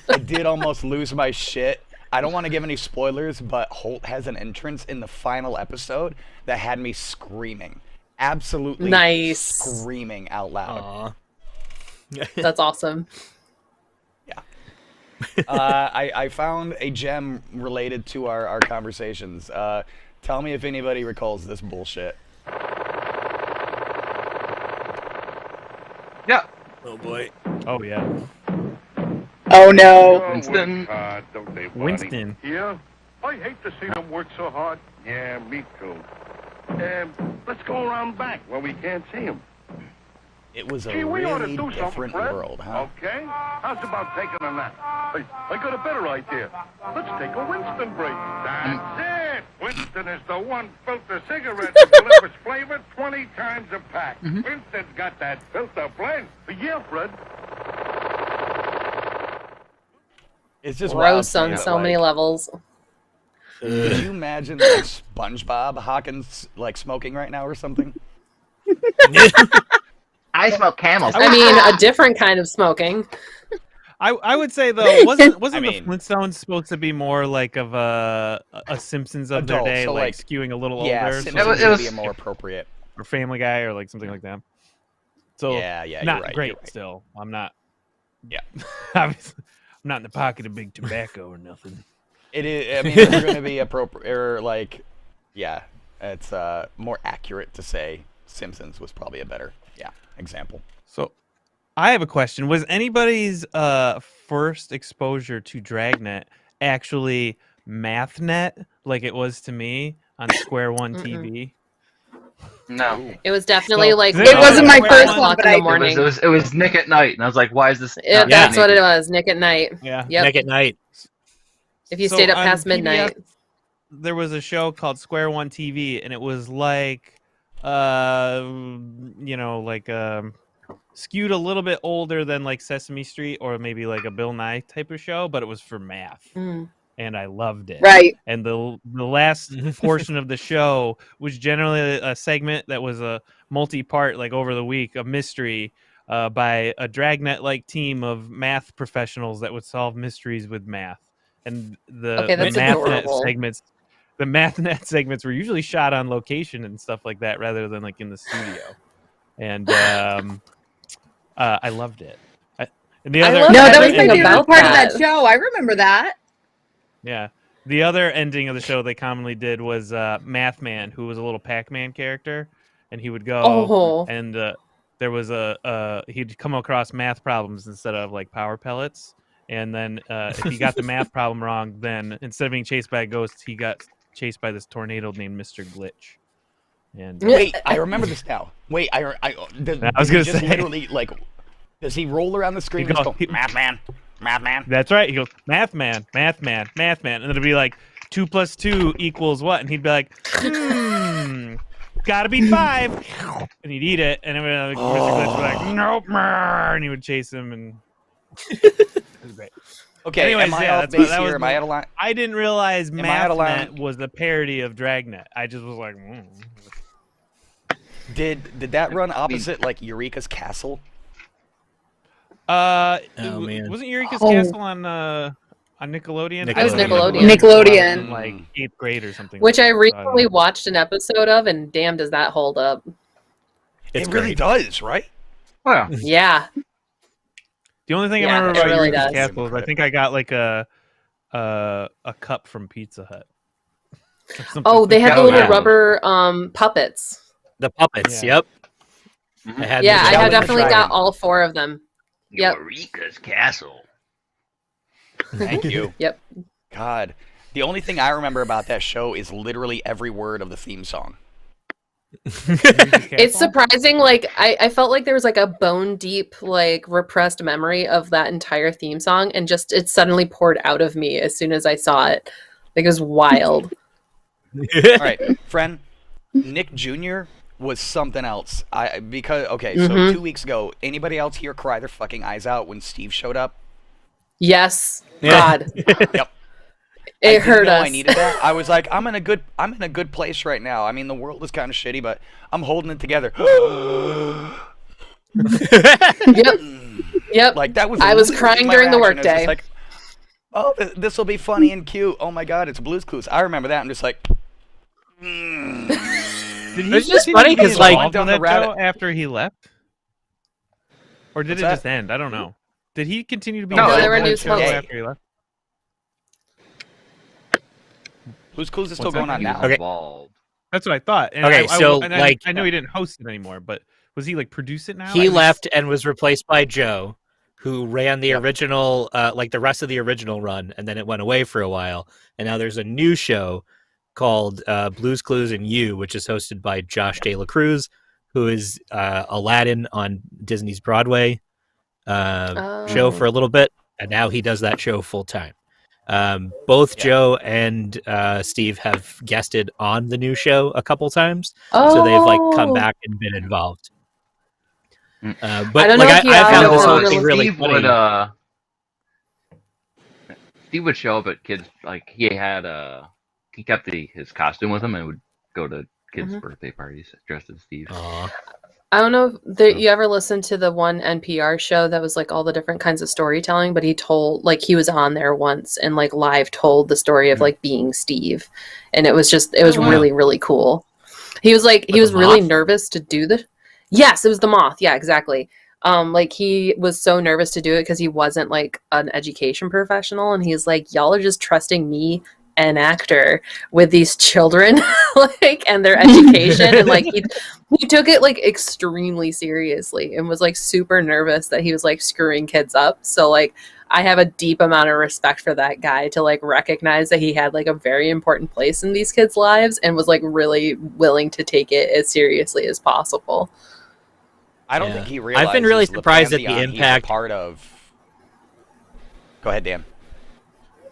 Speaker 1: I did almost lose my shit. I don't want to give any spoilers, but Holt has an entrance in the final episode that had me screaming. Absolutely
Speaker 3: Nice.
Speaker 1: screaming out loud.
Speaker 6: Aw.
Speaker 3: That's awesome.
Speaker 1: I found a gem related to our conversations. Tell me if anybody recalls this bullshit.
Speaker 4: Yeah.
Speaker 6: Oh boy.
Speaker 5: Oh yeah.
Speaker 2: Oh no.
Speaker 4: Winston.
Speaker 7: Don't they, Barney?
Speaker 5: Winston.
Speaker 7: Yeah? I hate to see them work so hard. Yeah, me too. Let's go around back where we can't see them.
Speaker 1: It was a
Speaker 7: Gee, we ought to
Speaker 1: really
Speaker 7: do something,
Speaker 1: different
Speaker 7: Fred.
Speaker 1: world, huh?
Speaker 7: Okay. How's about taking a nap? Hey, I got a better idea. Let's take a Winston break. That's it. Winston is the one filter cigarette that delivers flavor 20 times a pack. Winston's got that filter blend. Yeah, Fred.
Speaker 1: It's just wild
Speaker 3: Gross
Speaker 1: to me
Speaker 3: on
Speaker 1: that,
Speaker 3: so many
Speaker 1: like,
Speaker 3: levels.
Speaker 1: Could you imagine like SpongeBob Hawkins like smoking right now or something?
Speaker 4: I smoke camels.
Speaker 3: I mean, a different kind of smoking.
Speaker 5: I would say though, wasn't
Speaker 1: I mean-
Speaker 5: the Flintstones supposed to be more like of a Simpsons of
Speaker 1: Adult,
Speaker 5: their day,
Speaker 1: so,
Speaker 5: like
Speaker 1: like,
Speaker 5: skewing a little
Speaker 1: Yeah,
Speaker 5: older,
Speaker 1: Simpsons
Speaker 4: it
Speaker 1: would
Speaker 4: was-
Speaker 1: be more appropriate.
Speaker 5: or Family Guy, or like something like that. So
Speaker 1: Yeah, you're
Speaker 5: not
Speaker 1: right,
Speaker 5: great.
Speaker 1: you're right.
Speaker 5: Still, I'm not.
Speaker 1: Yeah.
Speaker 5: Obviously, I'm not in the pocket of big tobacco or nothing.
Speaker 1: It is. I mean, it's going to be appropriate, or like, yeah, it's more accurate to say Simpsons was probably a better, example.
Speaker 5: So, I have a question. Was anybody's first exposure to Dragnet actually MathNet, like it was to me on Square One TV?
Speaker 4: No.
Speaker 3: It was definitely
Speaker 5: So-
Speaker 3: like
Speaker 5: It wasn't
Speaker 2: my
Speaker 3: 1
Speaker 2: first one,
Speaker 3: o'clock
Speaker 2: but
Speaker 3: in
Speaker 2: I-
Speaker 3: the morning.
Speaker 4: It was Nick at Night, and I was like, why is this?
Speaker 3: Yeah,
Speaker 4: not
Speaker 3: that's what
Speaker 4: naked?
Speaker 3: it was. Nick at Night.
Speaker 5: Yeah.
Speaker 3: Yep.
Speaker 6: Nick at Night.
Speaker 3: If you
Speaker 5: So
Speaker 3: stayed up
Speaker 5: on
Speaker 3: past
Speaker 5: PBS,
Speaker 3: midnight.
Speaker 5: there was a show called Square One TV, and it was like, skewed a little bit older than like Sesame Street or maybe like a Bill Nye type of show, but it was for math,
Speaker 3: Mm.
Speaker 5: and I loved it.
Speaker 2: Right.
Speaker 5: And the last portion of the show was generally a segment that was a multi-part, like over the week, a mystery by a Dragnet-like team of math professionals that would solve mysteries with math. And the
Speaker 3: Okay, that's
Speaker 5: MathNet
Speaker 3: adorable.
Speaker 5: segments, the MathNet segments were usually shot on location and stuff like that, rather than like in the studio. And I loved it. And the
Speaker 3: I
Speaker 5: other
Speaker 3: love
Speaker 2: No, that was my
Speaker 3: everything
Speaker 2: favorite
Speaker 3: about
Speaker 2: part of
Speaker 3: that.
Speaker 2: that show. I remember that.
Speaker 5: Yeah. The other ending of the show they commonly did was Math Man, who was a little Pac-Man character, and he would go
Speaker 3: Oh.
Speaker 5: and there was he'd come across math problems instead of like power pellets, and then if he got the math problem wrong, then instead of being chased by a ghost, he got chased by this tornado named Mr. Glitch. And
Speaker 1: Wait, I remember this now. Wait, I
Speaker 5: was gonna
Speaker 1: just
Speaker 5: say.
Speaker 1: literally like, does he roll around the screen
Speaker 5: He'd
Speaker 1: and
Speaker 5: go-
Speaker 1: just go, Math Man, Math Man?
Speaker 5: That's right. He goes, Math Man, Math Man, Math Man. And it'll be like, 2 + 2 = what? And he'd be like, gotta be 5. And he'd eat it. And then Mr. Glitch would be like, nope. And he would chase him. And it was great.
Speaker 1: Okay,
Speaker 5: Anyways,
Speaker 1: am I
Speaker 5: yeah,
Speaker 1: off base
Speaker 5: that
Speaker 1: here?
Speaker 5: was
Speaker 1: Am I out of line?
Speaker 5: I didn't realize
Speaker 1: Am I out of line?
Speaker 5: MathNet was a parody of Dragnet. I just was like,
Speaker 1: Did that run opposite like Eureka's Castle?
Speaker 6: man.
Speaker 5: Wasn't Eureka's
Speaker 2: Oh.
Speaker 5: Castle on Nickelodeon?
Speaker 3: It was
Speaker 6: Nickelodeon.
Speaker 2: Nickelodeon.
Speaker 5: In, like 8th grade or something.
Speaker 3: Which I
Speaker 5: don't
Speaker 3: recently
Speaker 5: know.
Speaker 3: watched an episode of, and damn, does that hold up?
Speaker 6: It's
Speaker 1: It really
Speaker 6: great.
Speaker 1: does, right?
Speaker 4: Well,
Speaker 3: Yeah.
Speaker 5: The only thing
Speaker 3: Yeah,
Speaker 5: I remember
Speaker 3: it
Speaker 5: about
Speaker 3: really
Speaker 5: Eureka's
Speaker 3: does.
Speaker 5: Castle is I think I got like a cup from Pizza Hut. Or something
Speaker 3: Oh, they had
Speaker 5: like
Speaker 3: the
Speaker 4: Oh,
Speaker 3: little
Speaker 4: yeah.
Speaker 3: rubber puppets.
Speaker 6: The puppets.
Speaker 5: Yeah.
Speaker 6: Yep.
Speaker 4: Mhm.
Speaker 6: I had
Speaker 3: Yeah, I
Speaker 1: that
Speaker 3: have
Speaker 1: was the
Speaker 3: definitely
Speaker 1: dragon.
Speaker 3: got all 4 of them. Yep.
Speaker 4: Eureka's Castle.
Speaker 1: Thank you.
Speaker 3: Yep.
Speaker 1: God, the only thing I remember about that show is literally every word of the theme song.
Speaker 3: It's surprising, like I felt like there was like a bone deep, like repressed memory of that entire theme song, and just it suddenly poured out of me as soon as I saw it. Like it was wild.
Speaker 1: All right, friend, Nick Jr. was something else. So
Speaker 3: Mhm.
Speaker 1: 2 weeks ago, anybody else here cry their fucking eyes out when Steve showed up?
Speaker 3: Yes.
Speaker 6: Yeah.
Speaker 3: God.
Speaker 1: Yep.
Speaker 3: It
Speaker 1: I didn't
Speaker 3: hurt
Speaker 1: know
Speaker 3: us.
Speaker 1: I needed that. I was like, I'm in a good place right now. I mean, the world is kind of shitty, but I'm holding it together.
Speaker 3: Yep. Yep.
Speaker 1: Like that was.
Speaker 3: I was
Speaker 1: literally
Speaker 3: crying
Speaker 1: my
Speaker 3: during the
Speaker 1: reaction. It was just
Speaker 3: workday.
Speaker 1: like, oh, this will be funny and cute. Oh my god, it's Blue's Clues. I remember that. I'm just like.
Speaker 5: Did he
Speaker 6: It's just
Speaker 5: continue
Speaker 6: funny
Speaker 5: to be
Speaker 6: 'cause, like-
Speaker 5: involved
Speaker 1: Down
Speaker 5: in
Speaker 1: the
Speaker 5: that
Speaker 1: rabbit-
Speaker 5: show after he left, or did
Speaker 1: What's
Speaker 5: it
Speaker 1: that?
Speaker 5: just end? I don't know. Did he continue to be
Speaker 1: No,
Speaker 5: involved
Speaker 1: there were
Speaker 5: in
Speaker 1: new
Speaker 5: that show
Speaker 1: hosts.
Speaker 5: after he left?
Speaker 1: Blue's Clues is still
Speaker 5: What's that?
Speaker 1: going on
Speaker 4: He was
Speaker 1: now.
Speaker 6: Okay.
Speaker 4: involved.
Speaker 5: That's what I thought. And
Speaker 6: Okay, so,
Speaker 5: I
Speaker 6: like-
Speaker 5: know he didn't host it anymore, but was he like produce it now?
Speaker 6: He
Speaker 5: I just-
Speaker 6: left and was replaced by Joe, who ran the
Speaker 1: Yep.
Speaker 6: original, like the rest of the original run, and then it went away for a while. And now there's a new show called Blue's Clues and You, which is hosted by Josh De La Cruz, who is Aladdin on Disney's Broadway show
Speaker 3: Oh.
Speaker 6: for a little bit, and now he does that show full time. Both
Speaker 1: Yeah.
Speaker 6: Joe and Steve have guested on the new show a couple times,
Speaker 3: Oh.
Speaker 6: so they've like come back and been involved.
Speaker 4: Mm.
Speaker 6: But
Speaker 3: I don't
Speaker 6: like
Speaker 3: know
Speaker 6: I,
Speaker 3: if you
Speaker 6: I
Speaker 3: have
Speaker 6: found
Speaker 3: a
Speaker 6: this whole
Speaker 3: little
Speaker 6: thing really
Speaker 4: Steve
Speaker 6: funny.
Speaker 4: would Steve would show up at kids, like he had he kept his costume with him and would go to kids'
Speaker 3: Mhm.
Speaker 4: birthday parties dressed as Steve.
Speaker 6: Aw.
Speaker 3: I don't know if you ever listened to the one NPR show that was like all the different kinds of storytelling, but he told like he was on there once and like live told the story of like being Steve, and it was
Speaker 6: wow.
Speaker 3: really really cool. He was like he
Speaker 6: With
Speaker 3: was
Speaker 6: the
Speaker 3: really
Speaker 6: moth?
Speaker 3: nervous to do the. Yes, it was the moth. Yeah, exactly. Like he was so nervous to do it because he wasn't like an education professional, and he's like, y'all are just trusting me, an actor, with these children, like, and their education, and like he took it like extremely seriously and was like super nervous that he was like screwing kids up. So like I have a deep amount of respect for that guy to like recognize that he had like a very important place in these kids' lives and was like really willing to take it as seriously as possible.
Speaker 1: I don't
Speaker 6: Yeah.
Speaker 1: think he realizes.
Speaker 6: I've been really
Speaker 1: the
Speaker 6: surprised at the
Speaker 1: pantheon he's a
Speaker 6: impact.
Speaker 1: part of. Go ahead, Dan.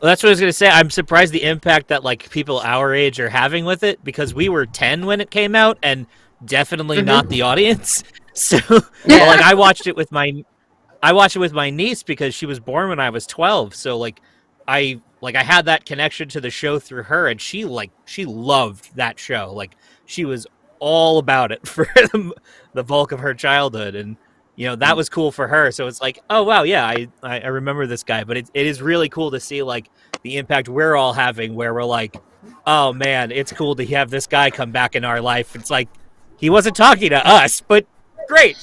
Speaker 6: Well, that's what I was gonna say. I'm surprised the impact that like people our age are having with it, because we were 10 when it came out, and definitely not the audience. So,
Speaker 3: Yeah.
Speaker 6: like, I watched it with my niece because she was born when I was 12. So, like, I had that connection to the show through her, and she loved that show. Like, she was all about it for the bulk of her childhood, and that was cool for her. So it's like, oh wow, yeah, I remember this guy. But it is really cool to see like the impact we're all having, where we're like, oh man, it's cool to have this guy come back in our life. It's like he wasn't talking to us, but great.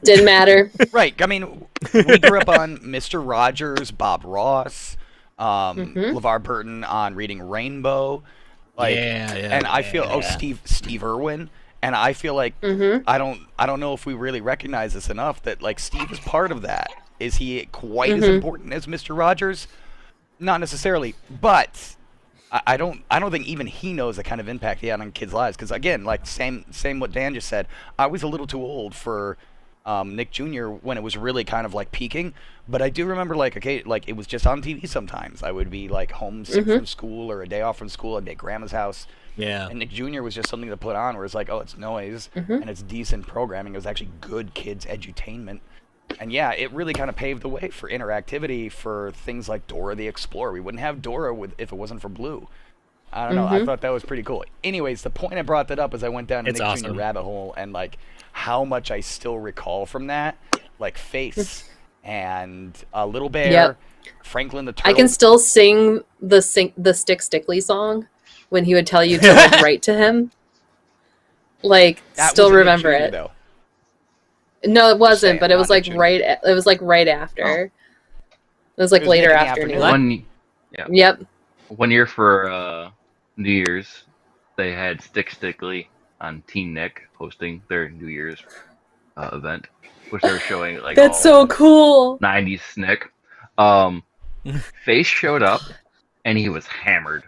Speaker 3: Didn't matter.
Speaker 1: Right. I mean, we grew up on Mr. Rogers, Bob Ross, LeVar Burton on Reading Rainbow. Like, and I feel Steve Irwin, and I feel like I don't know if we really recognize this enough that like Steve is part of that. Is he quite as important as Mr. Rogers? Not necessarily, but I don't think even he knows the kind of impact he had on kids' lives. Because again, like same what Dan just said, I was a little too old for Nick Jr. when it was really kind of like peaking, but I do remember like it was just on TV sometimes. I would be like home sick from school or a day off from school. I'd be at grandma's house. Yeah. And Nick Jr. was just something to put on where it's like, oh, it's noise and it's decent programming. It was actually good kids edutainment. And yeah, it really kind of paved the way for interactivity for things like Dora the Explorer. We wouldn't have Dora if it wasn't for Blue. I don't know. I thought that was pretty cool. Anyways, the point I brought that up is I went down a Nick Jr. rabbit hole and like how much I still recall from that, like Face and Little Bear, Franklin the Turtle.
Speaker 3: I can still sing the Stick Stickly song when he would tell you to like write to him. Like, that still remember it. Though. No, it wasn't, but it was like right. It was like right after. Oh. It was like later afternoon. Yep.
Speaker 4: 1 year for New Year's, they had Stick Stickly on Teen Nick hosting their New Year's event, which they were showing like
Speaker 3: that's so cool.
Speaker 4: 90s Snick. Face showed up, and he was hammered.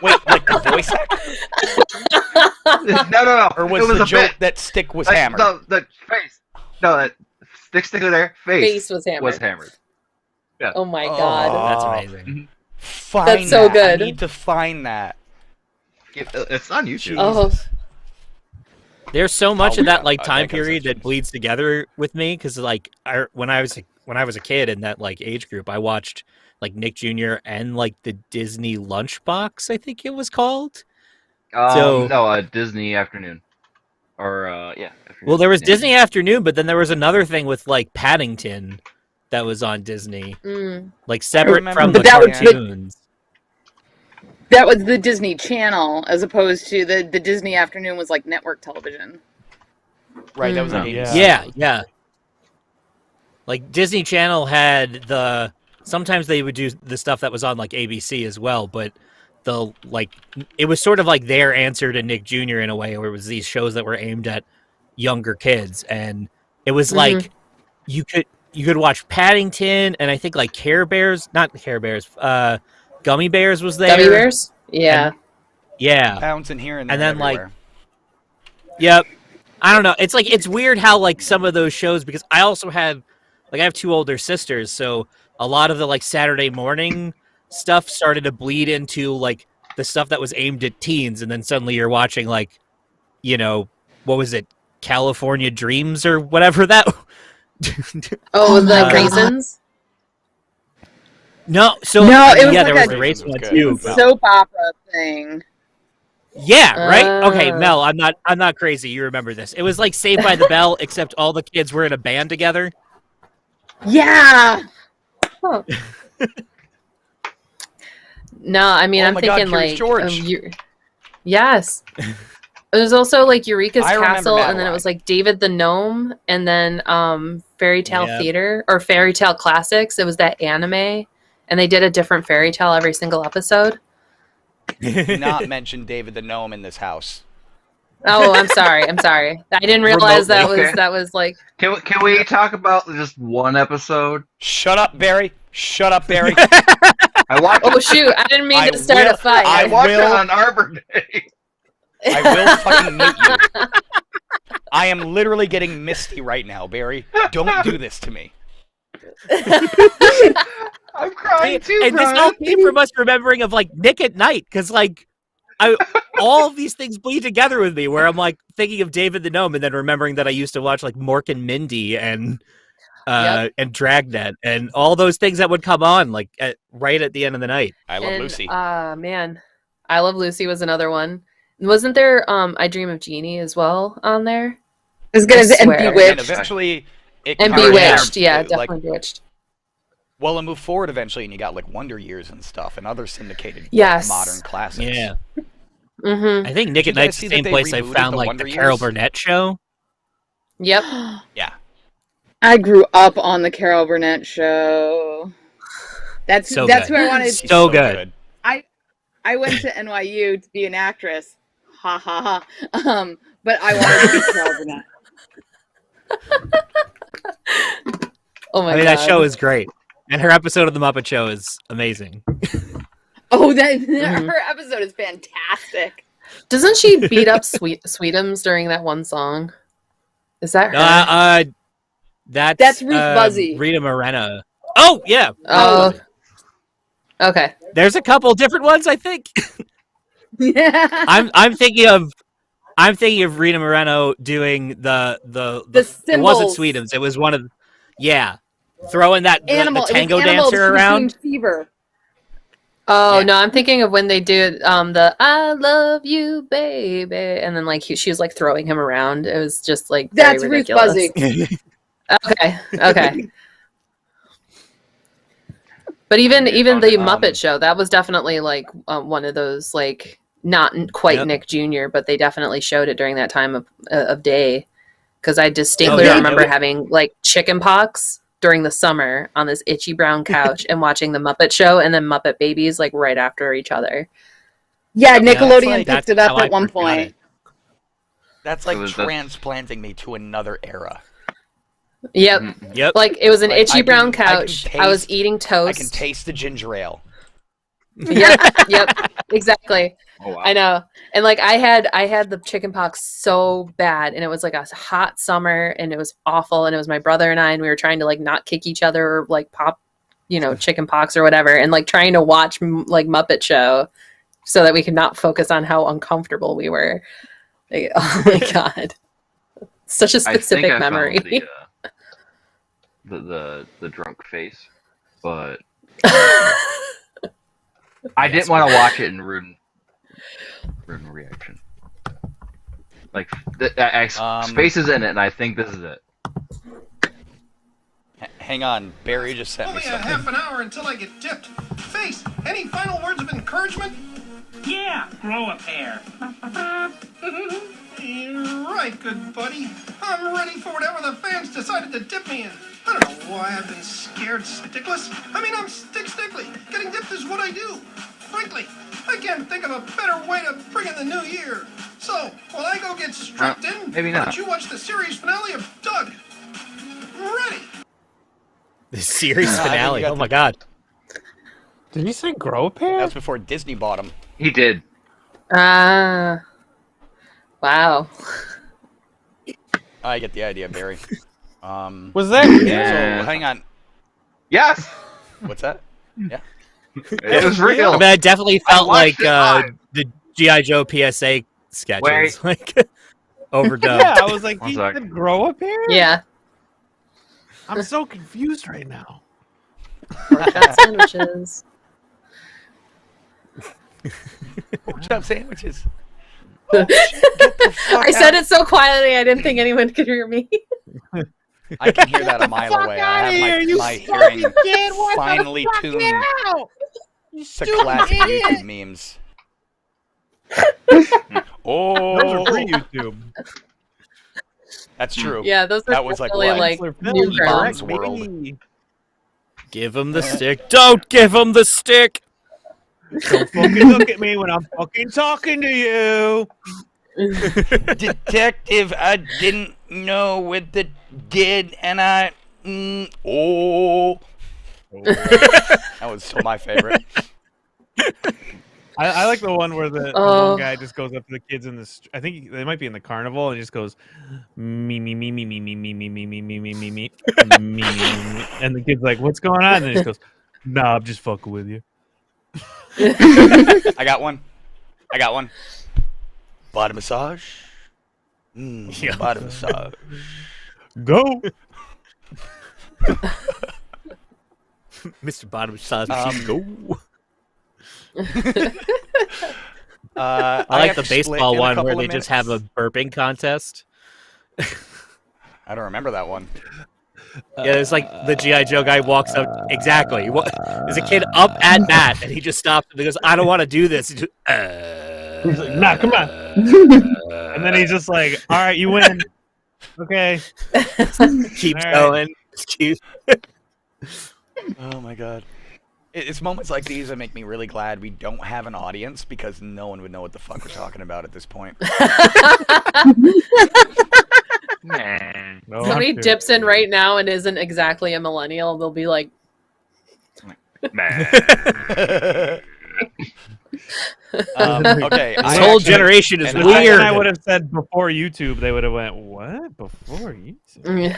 Speaker 1: Wait, like the voice actor?
Speaker 4: No.
Speaker 1: Or was the joke that Stick was hammered?
Speaker 4: No, the Face. No, that Stick Stickly there. Face
Speaker 3: was hammered.
Speaker 4: Yeah.
Speaker 3: Oh my god.
Speaker 6: That's amazing.
Speaker 1: That's so good. I need to find that.
Speaker 4: It's on YouTube.
Speaker 3: Oh.
Speaker 6: There's so much of that like time period that bleeds together with me because like when I was a kid in that like age group, I watched like Nick Jr. and like the Disney Lunchbox, I think it was called.
Speaker 4: Disney Afternoon. Or Afternoon.
Speaker 6: Well, there was Disney Afternoon, but then there was another thing with like Paddington that was on Disney, like separate from the cartoons.
Speaker 2: That was the Disney Channel, as opposed to the Disney Afternoon was like network television.
Speaker 1: Right, that was on ABC.
Speaker 6: Yeah. Like Disney Channel had sometimes they would do the stuff that was on like ABC as well, but it was sort of like their answer to Nick Jr. in a way, where it was these shows that were aimed at younger kids, and it was like you could watch Paddington, and I think like Gummy Bears was there.
Speaker 3: Gummy Bears? Yeah.
Speaker 6: Yeah.
Speaker 1: Bouncing here and there.
Speaker 6: And then
Speaker 1: everywhere.
Speaker 6: Yep. I don't know. It's like, it's weird how like some of those shows, because I also had, like I have two older sisters, so a lot of the like Saturday morning stuff started to bleed into like the stuff that was aimed at teens, and then suddenly you're watching like, what was it? California Dreams or whatever that.
Speaker 3: Oh, the Raisins?
Speaker 6: No,
Speaker 2: it was
Speaker 6: there was the Raisin one too.
Speaker 2: Soap opera thing.
Speaker 6: Yeah, right? Okay, Mel, I'm not crazy. You remember this. It was like Saved by the Bell, except all the kids were in a band together.
Speaker 2: Yeah.
Speaker 3: Huh. No, I mean, I'm thinking like
Speaker 1: George.
Speaker 3: Yes. There's also like Eureka's Castle, and then it was like David the Gnome, and then Fairy Tale Theater or Fairy Tale Classics. It was that anime, and they did a different fairy tale every single episode.
Speaker 1: Do not mention David the Gnome in this house.
Speaker 3: Oh, I'm sorry. I didn't realize that was like.
Speaker 4: Can we talk about just one episode?
Speaker 1: Shut up, Barry.
Speaker 4: I watched.
Speaker 3: Oh shoot! I didn't mean to start a fight.
Speaker 4: I watched it on Arbor Day.
Speaker 1: I will fucking meet you. I am literally getting misty right now, Barry. Don't do this to me.
Speaker 4: I'm crying too,
Speaker 6: and
Speaker 4: Brian.
Speaker 6: This all came from us remembering of like Nick at Night, because like all of these things bleed together with me, where I'm like thinking of David the Gnome and then remembering that I used to watch like Mork and Mindy and Dragnet and all those things that would come on like right at the end of the night.
Speaker 1: I Love Lucy.
Speaker 3: Man, I Love Lucy was another one. Wasn't there I Dream of Jeannie as well on there?
Speaker 2: As good as and Bewitched.
Speaker 1: And eventually
Speaker 3: Bewitched, definitely Bewitched.
Speaker 1: Well, it moved forward eventually, and you got like Wonder Years and stuff, and other syndicated
Speaker 3: modern
Speaker 1: classics.
Speaker 6: Yeah.
Speaker 3: Mm-hmm.
Speaker 6: I think Nick
Speaker 1: Did
Speaker 6: at
Speaker 1: you guys
Speaker 6: Night's
Speaker 1: see
Speaker 6: the
Speaker 1: that
Speaker 6: same
Speaker 1: they
Speaker 6: place I
Speaker 1: rebooted
Speaker 6: found
Speaker 1: the
Speaker 6: like
Speaker 1: Wonder
Speaker 6: the Carol
Speaker 1: Years?
Speaker 6: Burnett show.
Speaker 3: Yep.
Speaker 1: Yeah.
Speaker 2: I grew up on the Carol Burnett show. That's
Speaker 6: So
Speaker 2: that's
Speaker 6: good.
Speaker 2: who I wanted.
Speaker 1: She's
Speaker 6: So good.
Speaker 2: I went to NYU to be an actress. Ha ha ha. But I wanted to be Carol Burnett.
Speaker 3: Oh my
Speaker 6: I mean,
Speaker 3: god.
Speaker 6: that show is great, and her episode of the Muppet Show is amazing.
Speaker 2: Oh, her episode is fantastic.
Speaker 3: Doesn't she beat up Sweetums during that one song? Is that her?
Speaker 2: That's Ruth Buzzy.
Speaker 6: Rita Moreno. Oh yeah.
Speaker 3: Oh. Okay.
Speaker 6: There's a couple different ones, I think.
Speaker 2: Yeah.
Speaker 6: I'm thinking of Rita Moreno doing the it wasn't
Speaker 2: cymbals.
Speaker 6: Sweetums. It was one of throwing that
Speaker 2: Animal.
Speaker 6: the tango
Speaker 2: it was Animal
Speaker 6: dancer around.
Speaker 2: Fever.
Speaker 3: Oh
Speaker 6: Yeah.
Speaker 3: no, I'm thinking of when they do the "I love you, baby," and then like she was like throwing him around. It was just like very
Speaker 2: That's Ruth
Speaker 3: ridiculous.
Speaker 2: Buzzy.
Speaker 3: Okay. But even the Muppet Show, that was definitely like one of those like not quite
Speaker 6: Yep.
Speaker 3: Nick Jr., but they definitely showed it during that time of day. Because I distinctly
Speaker 6: yeah.
Speaker 3: remember having like chicken pox during the summer on this itchy brown couch and watching the Muppet Show and then Muppet Babies like right after each other.
Speaker 2: Yeah, Nickelodeon
Speaker 1: that's
Speaker 2: picked it up
Speaker 6: how I
Speaker 2: at one
Speaker 6: first got
Speaker 2: point.
Speaker 6: it.
Speaker 1: That's like
Speaker 4: It was
Speaker 1: transplanting me to another era.
Speaker 3: Yep.
Speaker 6: Yep.
Speaker 3: Like it was an
Speaker 1: Like,
Speaker 3: itchy
Speaker 1: I
Speaker 3: brown
Speaker 1: can- I can
Speaker 3: couch. I was
Speaker 1: taste-
Speaker 3: eating
Speaker 1: I
Speaker 3: toast.
Speaker 1: can taste the ginger ale.
Speaker 3: Yep. Exactly.
Speaker 4: Oh, wow.
Speaker 3: I know. And like I had the chicken pox so bad and it was like a hot summer and it was awful and it was my brother and I and we were trying to like not kick each other or like pop, chicken pox or whatever and like trying to watch like Muppet Show so that we could not focus on how uncomfortable we were. Like, oh my god. Such a specific
Speaker 4: I
Speaker 3: memory.
Speaker 4: found the drunk face, but I didn't want to watch it and ruin reaction. Like space is in it, and I think this is it.
Speaker 1: Hang on, Barry just sent me
Speaker 8: Only a
Speaker 1: something.
Speaker 8: half an hour until I get tipped. Face, any final words of encouragement?
Speaker 9: Yeah, grow a pair.
Speaker 8: You're right, good buddy. I'm ready for whatever the fans decided to dip me in. I don't know why I've been scared stickless. I mean, I'm stickly. Getting dipped is what I do. Frankly, I can't think of a better way to bring in the new year. So, while I go get strapped in,
Speaker 4: maybe
Speaker 8: why
Speaker 4: not.
Speaker 8: don't you watch the series finale of Doug? Ready.
Speaker 6: The series
Speaker 1: I think
Speaker 6: finale.
Speaker 1: you got
Speaker 6: Oh my god.
Speaker 5: Did he say grow a pair?
Speaker 1: That's before Disney bought him.
Speaker 4: He did.
Speaker 3: Ah. Wow.
Speaker 1: I get the idea, Barry.
Speaker 5: Was that
Speaker 4: Yeah.
Speaker 1: So hang on.
Speaker 4: Yes,
Speaker 1: What's that? Yeah.
Speaker 4: it was real.
Speaker 6: I mean, I definitely felt like
Speaker 4: watched it live.
Speaker 6: the G.I. Joe PSA sketches.
Speaker 4: Wait.
Speaker 6: Like overdubbed.
Speaker 5: Yeah, I was like,
Speaker 4: One
Speaker 5: he
Speaker 4: sec.
Speaker 5: said grow a pair?
Speaker 3: Yeah.
Speaker 5: I'm so confused right now.
Speaker 3: Pork chop sandwiches.
Speaker 1: Pork chop sandwiches.
Speaker 3: I said it so quietly I didn't think anyone could hear me.
Speaker 1: I can hear that a mile away. I have my hearing finely tuned to classic YouTube memes.
Speaker 5: Those
Speaker 1: Oh,
Speaker 5: are free YouTube.
Speaker 1: that's true.
Speaker 3: Yeah, those are
Speaker 1: That was like
Speaker 3: really
Speaker 1: what?
Speaker 3: like
Speaker 5: Chancellor
Speaker 3: new
Speaker 5: Phil,
Speaker 1: Mom's
Speaker 3: ground.
Speaker 5: direct
Speaker 1: World.
Speaker 5: me.
Speaker 6: Give him the stick. Don't give him the stick.
Speaker 5: Don't fucking look at me when I'm fucking talking to you.
Speaker 1: Detective, I didn't know what the did, and I. That was still my favorite.
Speaker 5: I like the one where the
Speaker 3: Oh.
Speaker 5: one guy just goes up to the kids in the. I think they might be in the carnival and he just goes, me, and the kid's like, "What's going on?" And he just goes, "Nah, I'm just fucking with you."
Speaker 1: I got one. Body massage.
Speaker 6: Yeah.
Speaker 1: Body massage.
Speaker 5: Go.
Speaker 6: Mr. Bottom Sauce, go.
Speaker 1: I
Speaker 6: I like
Speaker 1: have
Speaker 6: the
Speaker 1: to split
Speaker 6: baseball
Speaker 1: in a
Speaker 6: one
Speaker 1: couple
Speaker 6: where
Speaker 1: of
Speaker 6: they just have a
Speaker 1: minutes.
Speaker 6: burping contest.
Speaker 1: I don't remember that one.
Speaker 6: Yeah, it's like the G.I. Joe guy walks up. Exactly. There's a kid up at bat, and he just stops and he goes, I don't want to do this. He just,
Speaker 5: He's like, nah, come on. And then he's just like, all right, you win. Okay.
Speaker 6: Keep
Speaker 5: All right.
Speaker 6: going. Excuse.
Speaker 1: Oh my god. It's moments like these that make me really glad we don't have an audience, because no one would know what the fuck we're talking about at this point.
Speaker 4: Man.
Speaker 5: No,
Speaker 3: Somebody
Speaker 5: I'm serious.
Speaker 3: dips in right now and isn't exactly a millennial. They'll be like,
Speaker 4: Man.
Speaker 1: Okay.
Speaker 6: This whole generation is
Speaker 1: and
Speaker 6: weird.
Speaker 5: I would have said before YouTube, they would have went, what? Before YouTube?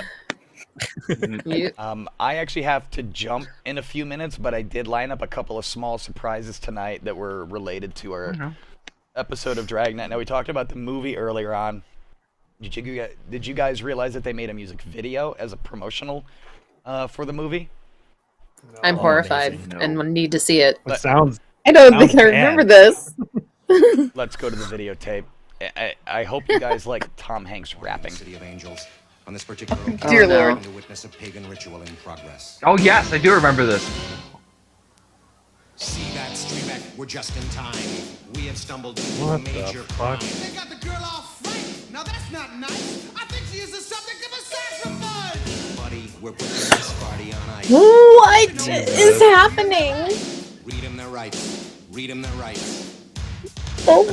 Speaker 3: you,
Speaker 1: I actually have to jump in a few minutes, but I did line up a couple of small surprises tonight that were related to our episode of Dragnet. Now, we talked about the movie earlier on. Did you guys realize that they made a music video as a promotional for the movie?
Speaker 3: I'm horrified and need to see it.
Speaker 5: It sounds.
Speaker 2: I don't
Speaker 5: Sounds
Speaker 2: think I
Speaker 5: bad.
Speaker 2: remember this.
Speaker 1: Let's go to the videotape. I hope you guys like Tom Hanks rapping.
Speaker 10: City of Angels. On this particular occasion,
Speaker 2: Dear
Speaker 3: no.
Speaker 2: Lord.
Speaker 10: to witness a pagan ritual in progress.
Speaker 4: Oh yes, I do remember this.
Speaker 10: See that, Streamek? We're just in time. We have stumbled into a
Speaker 5: What the
Speaker 10: major
Speaker 5: fuck?
Speaker 10: crime.
Speaker 8: They got the girl all frightened. Now that's not nice. I think she is the subject of a sacrifice.
Speaker 10: Buddy, we're putting this party on ice.
Speaker 11: What is happening?
Speaker 10: Read him their rights. Read him their rights.
Speaker 11: Oh,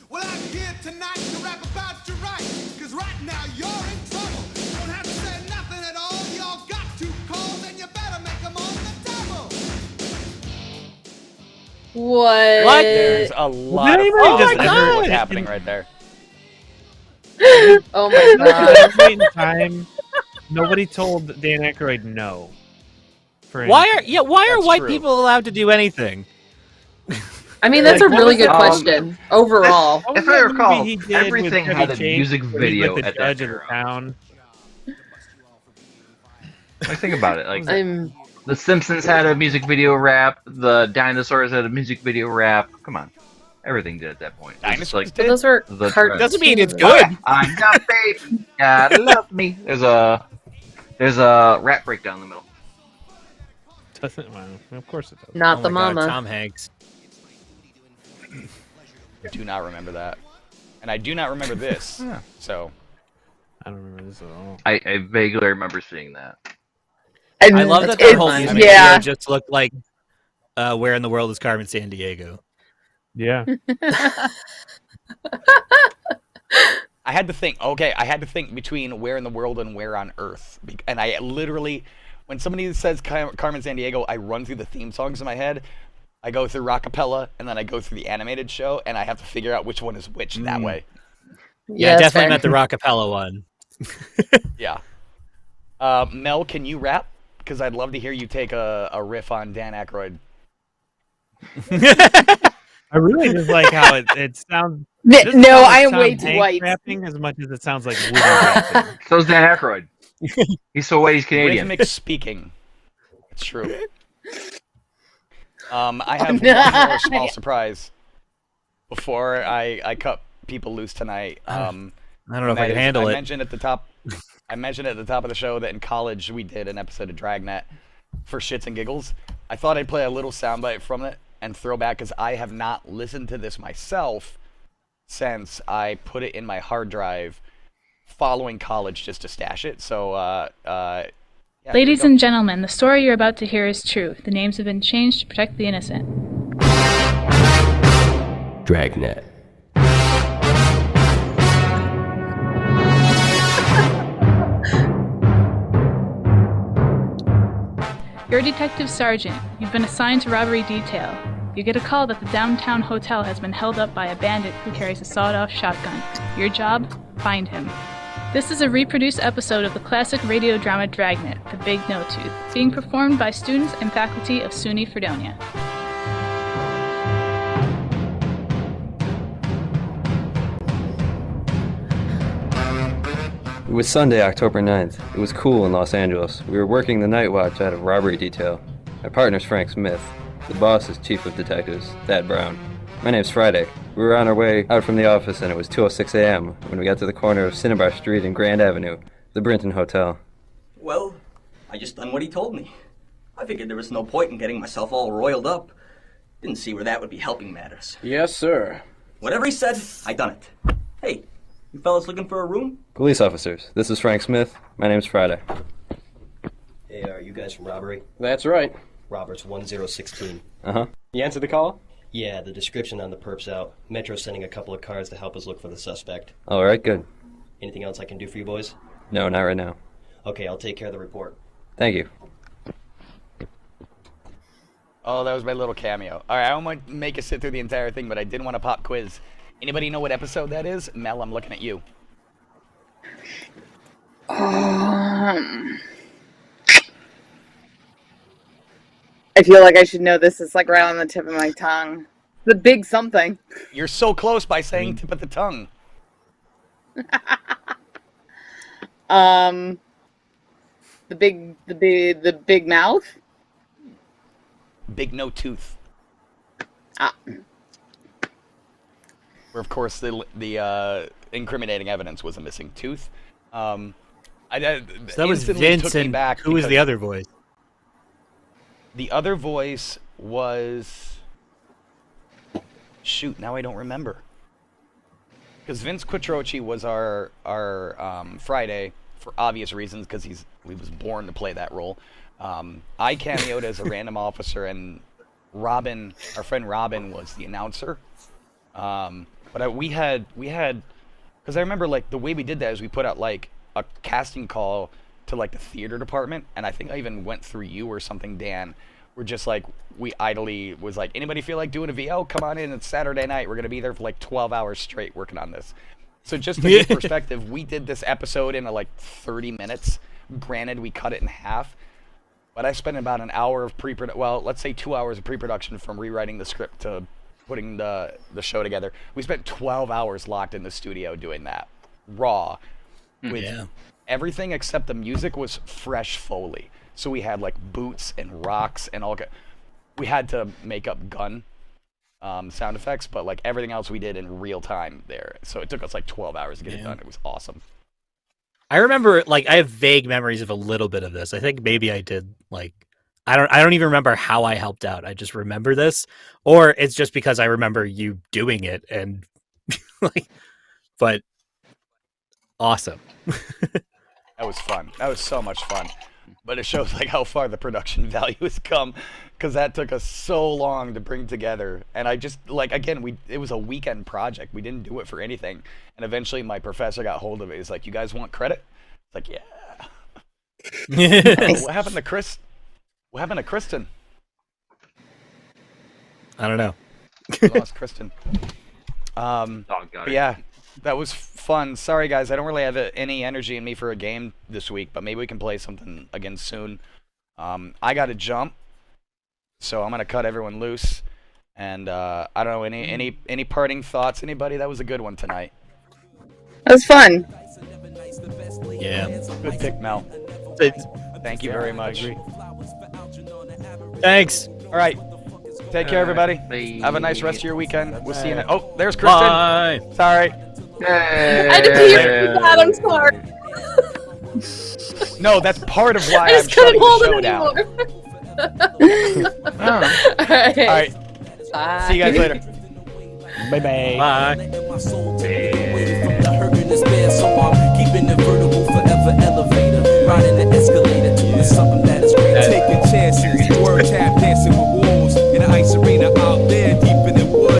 Speaker 8: Well, I'm here tonight to rap about your rights. Cause right now you're in trouble. Don't have to say nothing at all. Y'all got 2 calls and you better make them on the double.
Speaker 3: What?
Speaker 1: There's a lot of
Speaker 5: anybody
Speaker 1: things
Speaker 5: just
Speaker 1: that
Speaker 5: ever-
Speaker 1: what's happening right there.
Speaker 3: Oh my
Speaker 5: At
Speaker 3: god.
Speaker 5: that point in time, nobody told Dan Aykroyd no. For
Speaker 6: Why
Speaker 5: anything.
Speaker 6: are
Speaker 1: That's
Speaker 6: white
Speaker 1: true.
Speaker 6: people allowed to do anything?
Speaker 3: I mean, that's
Speaker 5: Like,
Speaker 3: a
Speaker 5: what
Speaker 3: really
Speaker 5: was
Speaker 3: good
Speaker 5: that-
Speaker 3: question. Overall.
Speaker 5: What was
Speaker 4: If I
Speaker 5: that
Speaker 4: recall,
Speaker 5: movie he did with
Speaker 4: everything
Speaker 5: Chevy
Speaker 4: had a
Speaker 5: Chase
Speaker 4: music
Speaker 5: where he's
Speaker 4: video
Speaker 5: like the
Speaker 4: at that
Speaker 5: judge of the
Speaker 4: era.
Speaker 5: town?
Speaker 4: Like, think about it. Like,
Speaker 3: I'm.
Speaker 4: The Simpsons had a music video rap. The Dinosaurs had a music video rap. Come on, everything did at that point. It was just
Speaker 1: Dinosaurs
Speaker 4: like,
Speaker 3: But those were
Speaker 4: The
Speaker 3: cartoons.
Speaker 6: Doesn't mean it's
Speaker 4: oh,
Speaker 6: good.
Speaker 4: yeah, I'm not baby. Gotta love me. There's a rap breakdown in the middle.
Speaker 5: Doesn't, well, of course it does.
Speaker 3: Not
Speaker 6: Oh
Speaker 3: the
Speaker 6: my God,
Speaker 3: mama.
Speaker 6: Tom Hanks.
Speaker 1: Do not remember that. And I do not remember this.
Speaker 4: Yeah.
Speaker 1: So,
Speaker 5: I don't remember this at all.
Speaker 4: I vaguely remember seeing that.
Speaker 6: I love that
Speaker 3: That's
Speaker 6: the whole
Speaker 3: fun.
Speaker 6: music
Speaker 2: Yeah.
Speaker 6: video just looked like Where in the World is Carmen Sandiego?
Speaker 5: Yeah.
Speaker 1: I had to think, okay, I had to think between Where in the World and Where on Earth. And I literally, when somebody says Carmen Sandiego, I run through the theme songs in my head. I go through Rockapella, and then I go through the animated show, and I have to figure out which one is which that way.
Speaker 6: Yeah,
Speaker 3: that's
Speaker 6: definitely
Speaker 3: fair.
Speaker 6: meant the Rockapella one.
Speaker 1: Yeah. Mel, can you rap? Because I'd love to hear you take a riff on Dan Aykroyd.
Speaker 5: I really just like how it sounds.
Speaker 2: No,
Speaker 5: it doesn't sound like
Speaker 2: I am
Speaker 5: Tom
Speaker 2: way too
Speaker 5: Hanks
Speaker 2: white.
Speaker 5: rapping as much as it sounds like Woody rapping.
Speaker 4: So's Dan Aykroyd. He's so white, he's Canadian.
Speaker 1: Rhythmic speaking. It's true. I have one more small surprise before I cut people loose tonight.
Speaker 6: I don't know if I
Speaker 1: that
Speaker 6: can
Speaker 1: is,
Speaker 6: handle
Speaker 1: I
Speaker 6: it.
Speaker 1: mentioned at the top. I mentioned at the top of the show that in college we did an episode of Dragnet for shits and giggles. I thought I'd play a little soundbite from it and throw back, because I have not listened to this myself since I put it in my hard drive following college just to stash it. So, yeah, here we
Speaker 11: ladies
Speaker 1: go.
Speaker 11: and gentlemen, the story you're about to hear is true. The names have been changed to protect the innocent.
Speaker 12: Dragnet.
Speaker 11: You're a detective sergeant. You've been assigned to robbery detail. You get a call that the downtown hotel has been held up by a bandit who carries a sawed-off shotgun. Your job? Find him. This is a reproduced episode of the classic radio drama Dragnet, The Big No Tooth, being performed by students and faculty of SUNY Fredonia.
Speaker 12: It was Sunday, October 9th. It was cool in Los Angeles. We were working the night watch out of robbery detail. My partner's Frank Smith. The boss is Chief of Detectives, Thad Brown. My name's Friday. We were on our way out from the office and it was 2:06 a.m. when we got to the corner of Cinnabar Street and Grand Avenue, the Brinton Hotel.
Speaker 13: Well, I just done what he told me. I figured there was no point in getting myself all roiled up. Didn't see where that would be helping matters.
Speaker 14: Yes, sir.
Speaker 13: Whatever he said, I done it. Hey, you fellas looking for a room?
Speaker 12: Police officers, this is Frank Smith. My name's Friday.
Speaker 14: Hey, are you guys from robbery?
Speaker 15: That's right.
Speaker 14: Roberts 1016.
Speaker 12: Uh-huh.
Speaker 15: You answered the call?
Speaker 14: Yeah, the description on the perp's out. Metro's sending a couple of cars to help us look for the suspect.
Speaker 12: All right, good.
Speaker 14: Anything else I can do for you boys?
Speaker 12: No, not right now.
Speaker 14: Okay, I'll take care of the report.
Speaker 12: Thank you.
Speaker 1: Oh, that was my little cameo. All right, I don't want to make us sit through the entire thing, but I did want to pop quiz. Anybody know what episode that is? Mel, I'm looking at you.
Speaker 2: I feel like I should know this. It's like right on the tip of my tongue. The big something.
Speaker 1: You're so close by saying tip of the tongue.
Speaker 2: The big mouth.
Speaker 1: Big no tooth.
Speaker 2: Ah.
Speaker 1: Where of course the incriminating evidence was a missing tooth.
Speaker 6: So that was
Speaker 1: Vince,
Speaker 6: Vince, and who was the other voice?
Speaker 1: The other voice was... Shoot, now I don't remember. Because Vince Quattrochi was our Friday, for obvious reasons, because he was born to play that role. I cameoed as a random officer, and Robin, our friend Robin, was the announcer. But we had, because I remember like the way we did that is we put out like a casting call to like the theater department, and I think I even went through you or something, Dan. We're just like, we idly was like, anybody feel like doing a VO? Come on in, it's Saturday night. We're gonna be there for like 12 hours straight working on this. So just to give perspective, we did this episode in like 30 minutes. Granted, we cut it in half, but I spent about an hour of pre-production. Well, let's say 2 hours of pre-production from rewriting the script to putting the show together. We spent 12 hours locked in the studio doing that, raw, with everything except the music was fresh Foley. So we had like boots and rocks and all. We had to make up gun sound effects, but like everything else we did in real time there. So it took us like 12 hours to get it done. It was awesome.
Speaker 6: I remember, like, I have vague memories of a little bit of this. I think maybe I did, like, I don't even remember how I helped out. I just remember this, or it's just because I remember you doing it and like, but awesome.
Speaker 1: That was fun. That was so much fun. But it shows like how far the production value has come, because that took us so long to bring together. And I just like, again, it was a weekend project. We didn't do it for anything. And eventually my professor got hold of it. He's like, "You guys want credit?" It's like, yeah. What happened to Chris? What happened to Kristen?
Speaker 6: I don't know.
Speaker 1: We lost Kristen. But yeah, that was fun. Sorry guys, I don't really have any energy in me for a game this week, but maybe we can play something again soon. I got to jump, so I'm gonna cut everyone loose. And I don't know, any parting thoughts? Anybody? That was a good one tonight.
Speaker 2: That was fun.
Speaker 6: Yeah.
Speaker 1: Good pick, Mel. Thank you very much.
Speaker 6: Thanks.
Speaker 1: All right. Take care, everybody.
Speaker 4: Bye.
Speaker 1: Have a nice rest of your weekend. We'll see you next. Oh, there's Kristen.
Speaker 6: Bye.
Speaker 1: Sorry.
Speaker 3: I had to pee really bad. I'm sorry.
Speaker 1: No, that's part of why
Speaker 3: I just
Speaker 1: I'm shutting
Speaker 3: couldn't hold
Speaker 1: the show
Speaker 3: it
Speaker 1: down.
Speaker 3: anymore.
Speaker 1: All right.
Speaker 3: Bye.
Speaker 1: See you guys later.
Speaker 5: Bye-bye.
Speaker 6: Bye.